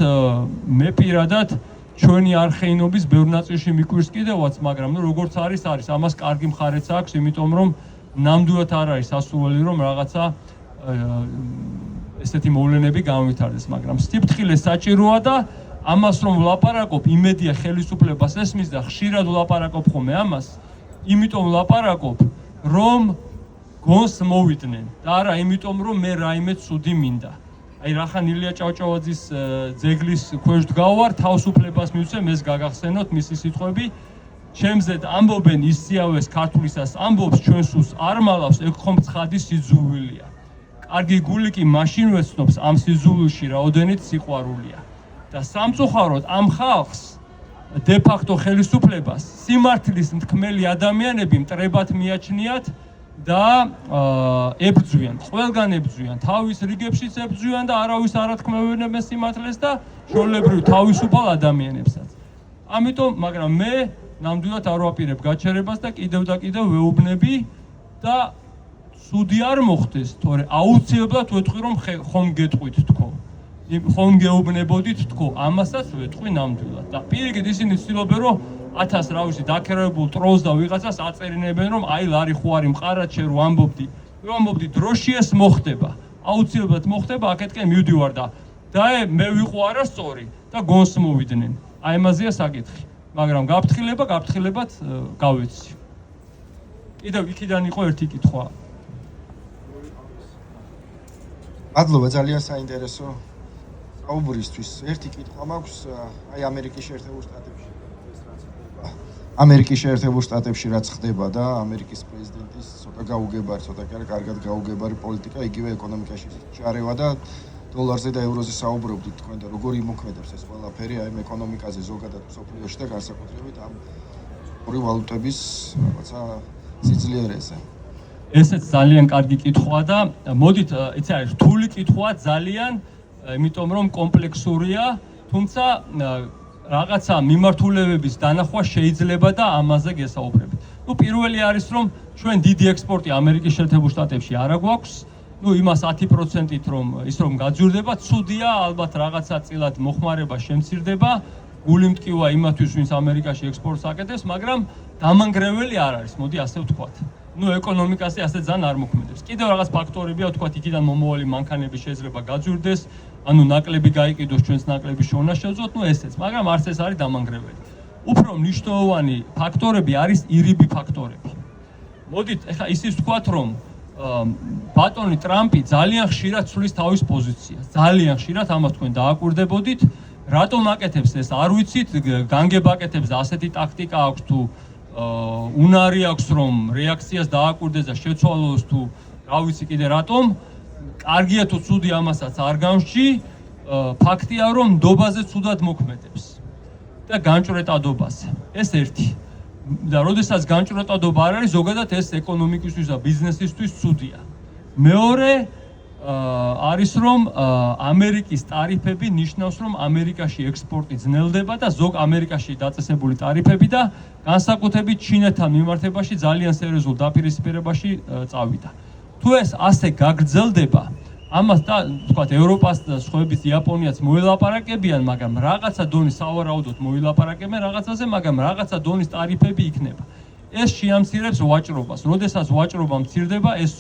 მე პირადად ჩვენი არხეინობის ბევრ ნაწილში მიკვირს კიდევაც, მაგრამ როგორც არის, ამას კარგი მხარეც აქვს, იმიტომ რომ ნამდვილად არ არის სასურველი რომ რაღაცა ესეთი მოვლენები გამვითარდეს, მაგრამ სიფრთხილე საჭიროა და ამას რომ ვლაპარაკობ, იმედია ხელისუფლებას ესმის და ხშირად ვლაპარაკობ ხოლმე ამას, იმიტომ ვლაპარაკობ, რომ გონს მოვიდნენ და არა იმიტომ რომ მე რაიმე ცუდი მინდა. აი რახან ილია ჭავჭავაძის ძეგლის ქვეშ დგავარ, თავისუფლებას მივცემ, ეს გაგახსენოთ მისი სიტყვები. ჩემზე ამბობენ ისიავეს ქართულისას ამბობს ჩვენ სულს არ მალავს, ეგ ხომ ცხადი სიძულვილია. კარგი გული კი მაშინ ვეცნობს ამ სიძულვილში რაოდენით სიყვარულია. და სამწუხაროდ ამ ხალხს de facto ხელისუფლებას სიმართლის მთქმელი ადამიანები მტრებად მიაჩნიათ და ებრძვიან, ყველგან ებრძვიან, თავის რიგებშიც ებრძვიან და არავის არ ათქმევინებენ სიმართლეს და ჩვეულებრივ თავისუფალ ადამიანებსაც. ამიტომ, მაგრამ მე ნამდვილად არ ვაპირებ გაჩერებას და კიდევ ვეუბნები და ცუდი არ მოხდეს, თორე აუცილებლად ვეთქვი რომ ხომ გეტყვით თქო. ხომ გეუბნებოდით თქო, ამასაც ვეთქვი ნამდვილად. და პირიქით ისინი ცდილობენ რომ 1000 რა ვიცი დაქერებულ ტროლს და ვიღაცას აწერინებენ რომ აი ლარი ხო არის მყარად შე რო ამბობდი დროში ეს მოხდება. აუცილებლად მოხდება, აქეთკენ მივდივარ და მე ვიყო არასწორი და გონს მოვიდნენ. აი ამაზეა საკითხი. მაგრამ გაფრთხილებად გავეცი. კიდევ იქიდან იყო ერთი კითხვა. მადლობა, ძალიან საინტერესო საუბრისთვის. ერთი კითხვა მაქვს, აი ამერიკის შეერთებულ შტატებში. ამერიკის შეერთებულ შტატებში რაც ხდება და ამერიკის პრეზიდენტის ცოტა კარგად გაუგებარი პოლიტიკა, იგივე ეკონომიკაში ჩარევა და დოლარზე და ევროზე საუბრობდით თქვენ და როგორ იმოქმედებს ეს ყველაფერი აი ეკონომიკაზე ზოგადად მსოფლიოში და განსაკუთრებით ამ ორი ვალუტების რაღაცა სიძლიერეზე. ესეც ძალიან კარგი კითხვაა და მოდით, იცი არის რთული კითხვაა ძალიან, იმიტომ რომ კომპლექსურია, თუმცა რაღაცა მიმართულებების დანახვა შეიძლება და ამაზე გესაუბრებით. პირველი არის რომ ჩვენ დიდი ექსპორტი ამერიკის შეერთებულ შტატებში არ გვაქვს. იმას 10%-ით რომ გაძვირდება, ცუდია, ალბათ რაღაცა წილად მოხმარება შემცირდება, გული მტკივა იმათვის, ვინც ამერიკაში ექსპორტს აკეთებს, მაგრამ დამანგრეველი არ არის, მოდი ასე ვთქვათ. ეკონომიკაზე ასე ძალიან არ მოქმედებს. კიდევ რაღაც ფაქტორებია, ვთქვათ, იქიდან მომავალი მანქანები შეიძლება გაძვირდეს, ანუ ნაკლები გაიყიდოს, ჩვენს ნაკლები შოვნაშევძოთ, ესეც, მაგრამ არც ეს არის დამანგრეველი. უფრო მნიშვნელოვანი ფაქტორები არის ირიბი ფაქტორები. მოდით, ეხლა ისიც ვთქვათ, რომ ბატონი ტრამპი ძალიან ხშირად ცვლის თავის პოზიციას. ძალიან ხშირად ამას თქვენ დააკვირდებოდით რატომ აკეთებს ეს არ ვიცით, განგებაკეთებს და ასეთი ტაქტიკა აქვს თუ უნარი აქვს რომ რეაქციას დააკვირდეს და შეცვალოს თუ რა ვიცი კიდე რატომ კარგია თუ ცუდი ამასაც არ გამსჯი ფაქტია რომ ნდობაზე ცუდად მოქმედებს და განჭვრეტადობაზე ეს ერთი და როდესაც განჭვრეტადობა არ არის ზოგადად ეს ეკონომიკისთვის და ბიზნესისთვის ცუდია მეორე არის რომ ამერიკის ტარიფები ნიშნავს რომ ამერიკაში ექსპორტი ძნელდება და ზოგ ამერიკაში დაწესებული ტარიფები და განსაკუთრებით ჩინეთთან მიმართებაში ძალიან სერიოზულ დაპირისპირებაში წავიდა. თუ ეს ასე გაგრძელდება, ამას და თქვათ ევროპას და სხვაების იაპონიაც მოელაპარაკებიან, მაგრამ რაღაცა დონის სავარაუდოდ მოილაპარაკებენ რაღაცაზე, მაგრამ რაღაცა დონის ტარიფები იქნება. ეს შეამცირებს ვაჭრობას. როდესაც ვაჭრობა მცირდება, ეს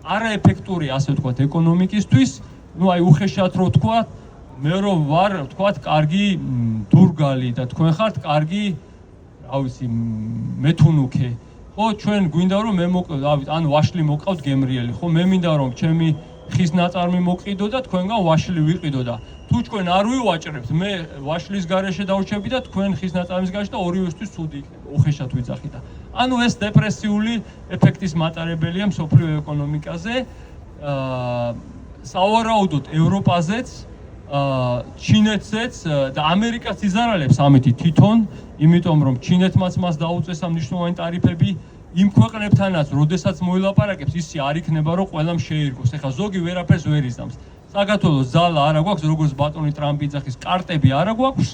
არაეფექტური ასე ვთქვათ ეკონომიკისთვის, ну აი უხეშად რო ვთქვათ, მე რომ ვარ ვთქვათ კარგი დურგალი და თქვენ ხართ კარგი, რა ვიცი, მეთუნუქე. ხო, ჩვენ გვინდა რომ მე ან ვაშლი მოკავთ გემრიელი, ხო, მე მინდა რომ ჩემი ხის ნაწარმი მოყიდო და თქვენგან ვაშლი ვიყიდო და თუ თქვენ არ ვივაჭრებთ, მე ვაშლის გარეშე დავრჩები და თქვენ ხის ნაწარმის გარეშე და ორივესთვის ცუდი იქნება, უხეშად ვიძახი და ანუ ეს დეპრესიული ეფექტის მატარებელია მსოფლიო ეკონომიკაზე. სავარაუდოდ ევროპაზეც, ჩინეთზეც და ამერიკაც იზარალებს ამითი თვითონ, იმიტომ რომ ჩინეთმაც მას დაუწესა მნიშვნელოვანი ტარიფები იმ ქვეყნებთანაც, როდესაც მოილაპარაკებს, ისე არ იქნება, რომ ყველამ შეირგოს. ეხლა ზოგი ვერაფერს ვერ იზამს. საქართველოს ზალა არა გვაქვს, როგორც ბატონი ტრამპი იძახის, კარტები არა გვაქვს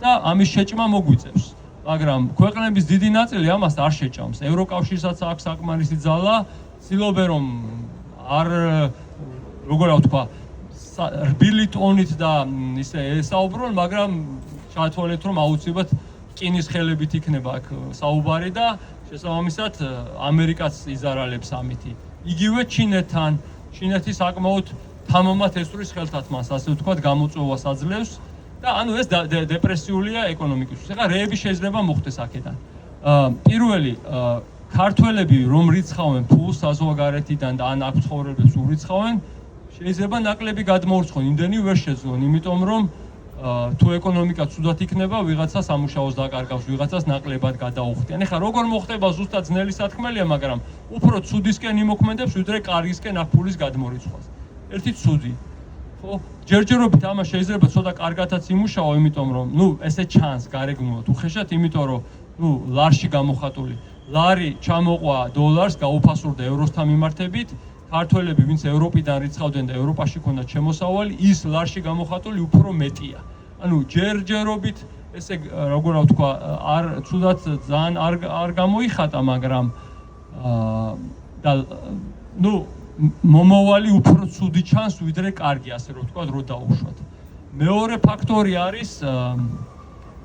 და ამის შეჭმა მოგვიწევს. მაგრამ ქვეყნების დიდი ნაწილი ამას არ შეჭამს. ევროკავშირსაც აქვს საკმარისი ზალა, ცდილობენ რომ არ როგორ ვთქვა, რბილი ტონით და ისე ესაუბრონ, მაგრამ ჩათვალეთ რომ აუცილებლად რკინის ხელებით იქნება აქ საუბარი და შესაბამისად ამერიკაც იზარალებს ამითი. იგივე ჩინეთთან, ჩინეთი საკმაოდ თამამად ესვრის ხელთათმას, ასე ვთქვათ, გამოწვევას აძლევს და ანუ ეს დეპრესიულია ეკონომიკისთვის. ეხლა რეები შეიძლება მოხდეს აქედან. პირველი ქართველები რომ რიცხავენ ფულს საზღვარგარეთიდან და ან აქ ცხოვრებებს ურიცხავენ, შეიძლება ნაკლები გადმოურცხონ, იმდენი ვერ შეძლონ, იმიტომ რომ თუ ეკონომიკა ცუდად იქნება, ვიღაცა სამუშაოს დაკარგავს, ვიღაცას ნაკლებად გადაუხდიან. ეხლა როგორ მოხდება ზუსტად ძნელი სათქმელია, მაგრამ უფრო ცუდისკენ იმოქმედებს, ვიდრე კარგისკენ აქ ფულის გადმორიცხვას. ერთი ცუდი. ხო, ჯერჯერობით ამას შეიძლება ცოტა კარგათაც იმუშაო, იმიტომ რომ, ესე ჩანს გარეგნულად უხეშად, იმიტომ რომ, ლარში გამოხატული. ლარი ჩამოყვა დოლარს, გაუფასურდა ევროსთან მიმართებით. ქართველები, ვინც ევროპიდან რიცხავდნენ და ევროპაში ქონდათ შემოსავალი, ის ლარში გამოხატული უფრო მეტია. ანუ ჯერჯერობით ესე როგორ ვთქვა, არ ცუდად ძალიან არ გამოიხატა, მაგრამ და მომავალი უფრო ცუდი ჩანს, ვიდრე კარგი, ასე რომ ვთქვა, რო დაუშვათ. მეორე ფაქტორი არის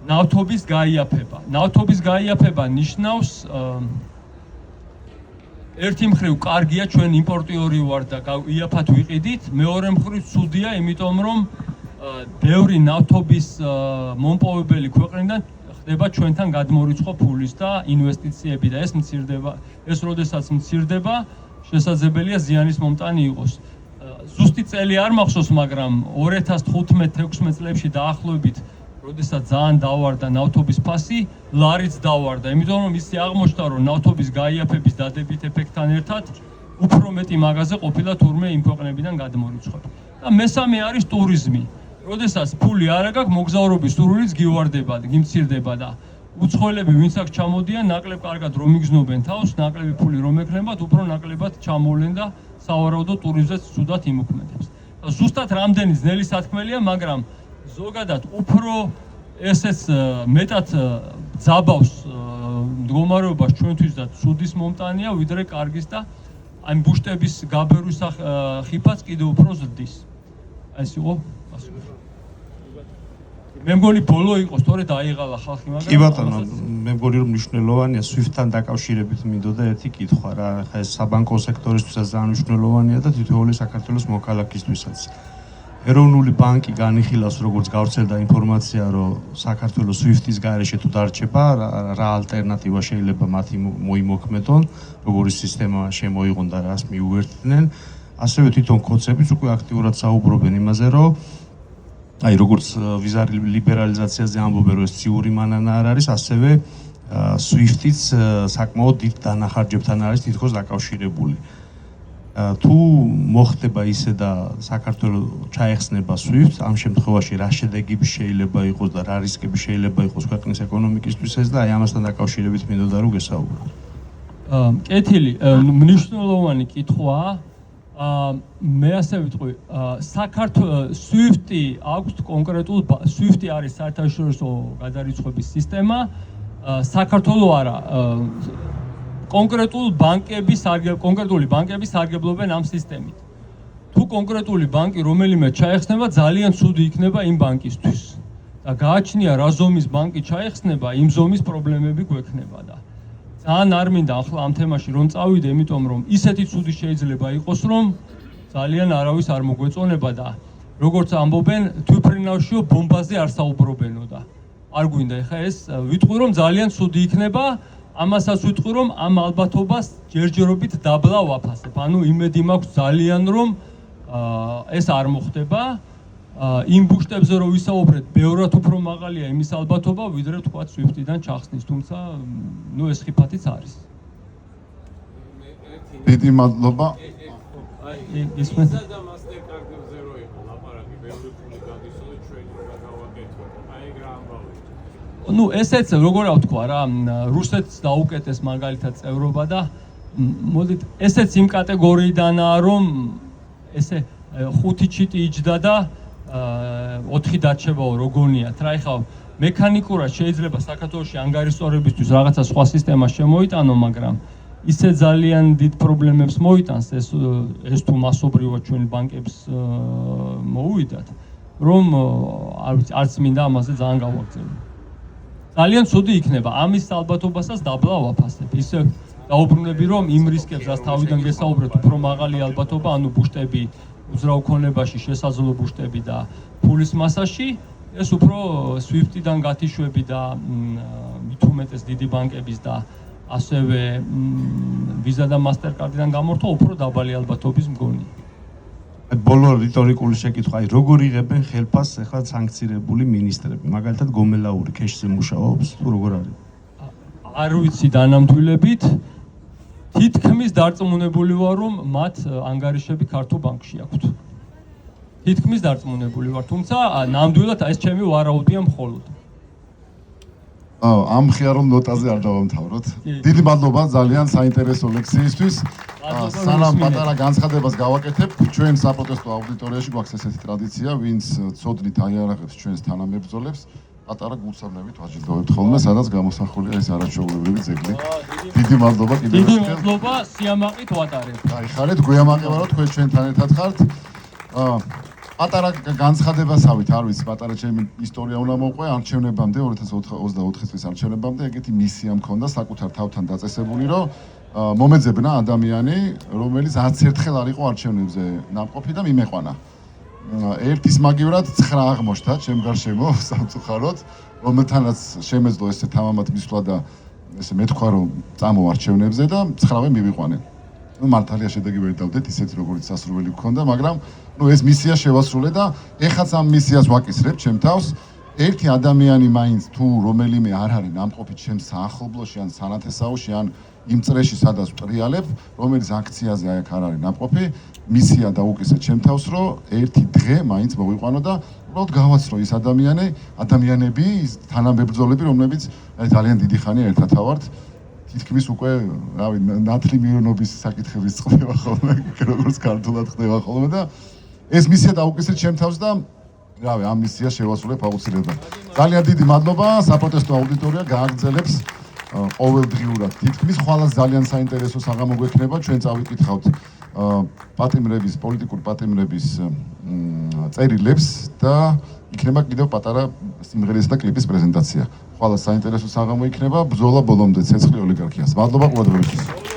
ნავთობის გაიაფება. ნავთობის გაიაფება ნიშნავს ერთი მხრივ კარგია ჩვენ იმპორტიორი ვართ და იაფად ვიყიდით, მეორე მხრივ ცუდია, იმიტომ რომ ბევრი ნავთობის მომპოვებელი ქვეყნიდან ხდება ჩვენთან გადმორიცხვა ფულის და ინვესტიციები და ეს მცირდება, ეს როდესაც მცირდება, შესაძლებელია ზიანის მომტანი იყოს. ზუსტი წელი არ მახსოვს, მაგრამ 2015-16 წლებში დაახლოებით როდესაც ძალიან დავარდა ნავთობის ფასი, ლარიც დავარდა, იმიტომ რომ ისე აღმოჩნდა, რომ ნავთობის გაიაფების დადებით ეფექტთან ერთად უფრო მეტი მაღაზია ყოფილა თურმე იმ ქვეყნებიდან გადმორიცხვად. და მესამე არის ტურიზმი. როდესაც ფული არ აქვს, მოგზაურობის სურვილიც გივარდება, გიმცირდება და უცხოელები ვინც აქ ჩამოდიან, ნაკლებ კარგად რომ იგზნობენ თავს, ნაკლები ფული რომ ექნებათ, უფრო ნაკლებად ჩამოვლენ და სავარაუდოდ ტურიზმზეც ცუდად იმოქმედებს. ზუსტად რამდენი ძნელი სათქმელია, მაგრამ ზოგადად უფრო ესეც მეტად ძაბავს მდგომარეობას ჩვენთვის და ცუდის მომტანია, ვიდრე კარგის და აი ბუშტების გაბერვის ხიფაც კიდევ უფრო ზრდის. ეს იყო პასუხი. მე მგონი ბოლო იყო, სწორედ აიღალა ხალხი, მაგრამ კი ბატონო, მე მგონი რომ მნიშვნელოვანია SWIFT-თან დაკავშირებით მინდოდა ერთი კითხვა რა, ხა ეს საბანკო სექტორისთვისაც ძალიან მნიშვნელოვანია და თითოეული საქართველოს მოქალაქისთვისაც. ეროვნული ბანკი განიხილავს, როგორც გავრცელდა ინფორმაცია, რომ საქართველოს SWIFT-ის გარეშე თუ დარჩება, რა ალტერნატივა შეიძლება მათი მოიმოქმედონ, როგორი სისტემა შემოიღონ და რას მიუერთდნენ. ასევე თვითონ კოცებიც უკვე აქტიურად საუბრობენ იმაზე, რომ აი როგორც ვიზა ლიბერალიზაციაზე ამბობენ, რომ ეს ციური მანანა არ არის, ასევე SWIFT-იც საკმაოდ დიდ დანახარჯებთან არის თითქოს დაკავშირებული. თუ მოხდება ისე და საქართველოს ჩაეხსნება SWIFT, ამ შემთხვევაში რა შედეგები შეიძლება იყოს და რა რისკები შეიძლება იყოს ქვეყნის ეკონომიკისთვის ეს და აი ამასთან დაკავშირებით მინდოდა რომ გესაუბრო. კეთილი, მნიშვნელოვანი კითხვაა. მე ასე ვიტყვი, საქართველოს SWIFT-ი აქვს კონკრეტულ SWIFT-ი არის საერთაშორისო გადარიცხვების სისტემა, საქართველოს არა. კონკრეტული ბანკები სარგებლობენ ამ სისტემით. თუ კონკრეტული ბანკი რომელიმე ჩაეხსნება, ძალიან ცუდი იქნება იმ ბანკისთვის. და გააჩნია რა ზომის ბანკი ჩაეხსნება, იმ ზომის პრობლემები გვექნება და ძალიან არ მინდა ახლა ამ თემაში რომ წავიდე, იმიტომ რომ ისეთი ცუდი შეიძლება იყოს, რომ ძალიან არავის არ მოგვეწონება და როგორც ამბობენ, თვითფრინავშიო ბომბაზე არ საუბრობენო და არ გვინდა ეხა ეს ვიტყვი რომ ძალიან ცუდი იქნება. ამასაც ვიტყვი რომ ამ ალბათობას ჯერჯერობით დაბლა ვაფასებ. ანუ იმედი მაქვს ძალიან რომ ეს არ მოხდება. იმ ბუშტებზე რომ ვისაუბრეთ, ბევრად უფრო მაღალია იმის ალბათობა, ვიდრე თქვა SWIFT-დან ჩახსნის, თუმცა ნუ ეს ხიფათიც არის. დიდი მადლობა. ისმენთ ну ესეც როგორ ვთქვა რა რუსეთს დაუკეტეს მაგალითად წევრობა და მოდით ესეც იმ კატეგორიიდანაა რომ ესე 5 ჩიტი იჯდა და 4 დარჩებაო როგორიათ რა ეხლა მექანიკურად შეიძლება საქართველოში ანგარიშწორებისთვის რაღაცა სხვა სისტემა შემოიტანო მაგრამ ისე ძალიან დიდ პრობლემებს მოიტანს ეს თუ მასობრივად ჩვენი ბანკებს მოუვიდათ რომ არც მინდა ამაზე ძალიან გავაგრძელო ძალიან ცუდი იქნება ამის ალბათობასაც დაბლა ვაფასებ ისე დაუბრუნები რომ იმ რისკებს რაც თავიდან გესაუბრეთ უფრო მაღალი ალბათობა ანუ ბუშტები უძრავ ქონებაში შესაძლო ბუშტები და ფულის მასაში ეს უფრო SWIFT-დან გათიშვები და მით უმეტეს დიდი ბანკების და ასევე ვიზა და მასტერკარდიდან გამორთვა უფრო დაბალი ალბათობის მგონია. ბოლო რიტორიკული შეკითხვა, აი როგორ იღებენ ხელფასს ახლა სანქცირებული მინისტრები? მაგალითად გომელაური ქეშზე მუშაობს, თუ როგორ არის? არ ვიცი დანამდვილებით. თითქმის დარწმუნებული ვარ, რომ მათ ანგარიშები ქართულ ბანკში აქვთ. თითქმის დარწმუნებული ვარ, თუმცა ნამდვილად ეს ჩემი ვარაუდია მხოლოდ. ამ ხიარულ ნოტაზე არ დავამთავროთ. დიდი მადლობა ძალიან საინტერესო ლექციისთვის. სანამ პატარა განცხადებას გავაკეთებ, ჩვენ საპროტესტო აუდიტორიაში გვაქვს ესეთი ტრადიცია, ვინც ცოდნით აიარაღებს ჩვენს თანამებრძოლებს, პატარა გულსავნებით ვაჯილდოვებთ ხოლმე, სადაც გამოსახულია ეს არაჩვეულებრივი ძეგლი. დიდი მადლობა კიდევ ერთხელ. დიდი მადლობა, სიამაყით ვატარებ. გაიხარეთ, გვიამაყება რომ თქვენ ჩვენთან ერთად ხართ. პატარა განცხადებასავით, არ ვიცი, პატარა ჩემი ისტორია უნდა მოყვე არჩევნებამდე 2024 წლის არჩევნებამდე ეგეთი მისია მქონდა საკუთარ თავთან დაწესებული, რომ მომეძებნა ადამიანი, რომელიც 10 ერთხელ არ იყო არჩევნებზე ნამყოფი და მიმეყვანა. ერთის მაგივრად 9 აღმოჩნდა ჩემ გარშემო სამწუხაროდ, რომელთანაც შემეძლო ესე თამამად მისვლა და ესე მეთქვა რომ წამო არჩევნებზე და 9-ვე მივიყვანენ. ну მართალია შედეგი ვერ დავდეთ ისეთ როგორც სასურველი გქონდა, მაგრამ ну ეს მისია შევასრულე და ეხაც ამ მისიას ვაკისრებ ჩემ თავს. ერთი ადამიანი მაინც თუ რომელიმე არ არის ნამყოფი ჩემს საახლობლოში ან სანათესაოში ან იმ წრეში სადაც ვტრიალებ, რომელიც აქციაზე აი აქ არ არის ნამყოფი, მისია დაუკისრე ჩემ თავს, რომ ერთი დღე მაინც მოვიყვანო და უბრალოდ გავაცრო ის ადამიანები, ის თანამებრძოლები, რომლებიც ძალიან დიდი ხანია ერთად ავართ. თითქმის უკვე, რავი, ნათლი მირონობის საკითხების წდება ხოლმე, როგორც ქართულად ხდება ხოლმე და ეს მისია დაუკისრეთ ჩემ თავს და რავი, ამ მისიას შევასრულებ აუცილებლად. ძალიან დიდი მადლობა, საპროტესტო აუდიტორია გააგრძელებს ყოველდღიურად. თითქმის ხვალას ძალიან საინტერესო საღამო გვექნება, ჩვენ წავიკითხავთ პატიმრების, პოლიტიკურ პატიმრების წერილებს და იქნება კიდევ პატარა სიმღერისა და კლიპის პრეზენტაცია. ხვალას საინტერესო საღამო იქნება, ბრძოლა ბოლომდე ცეცხლი ოლიგარქიას. მადლობა ყურადღებისთვის.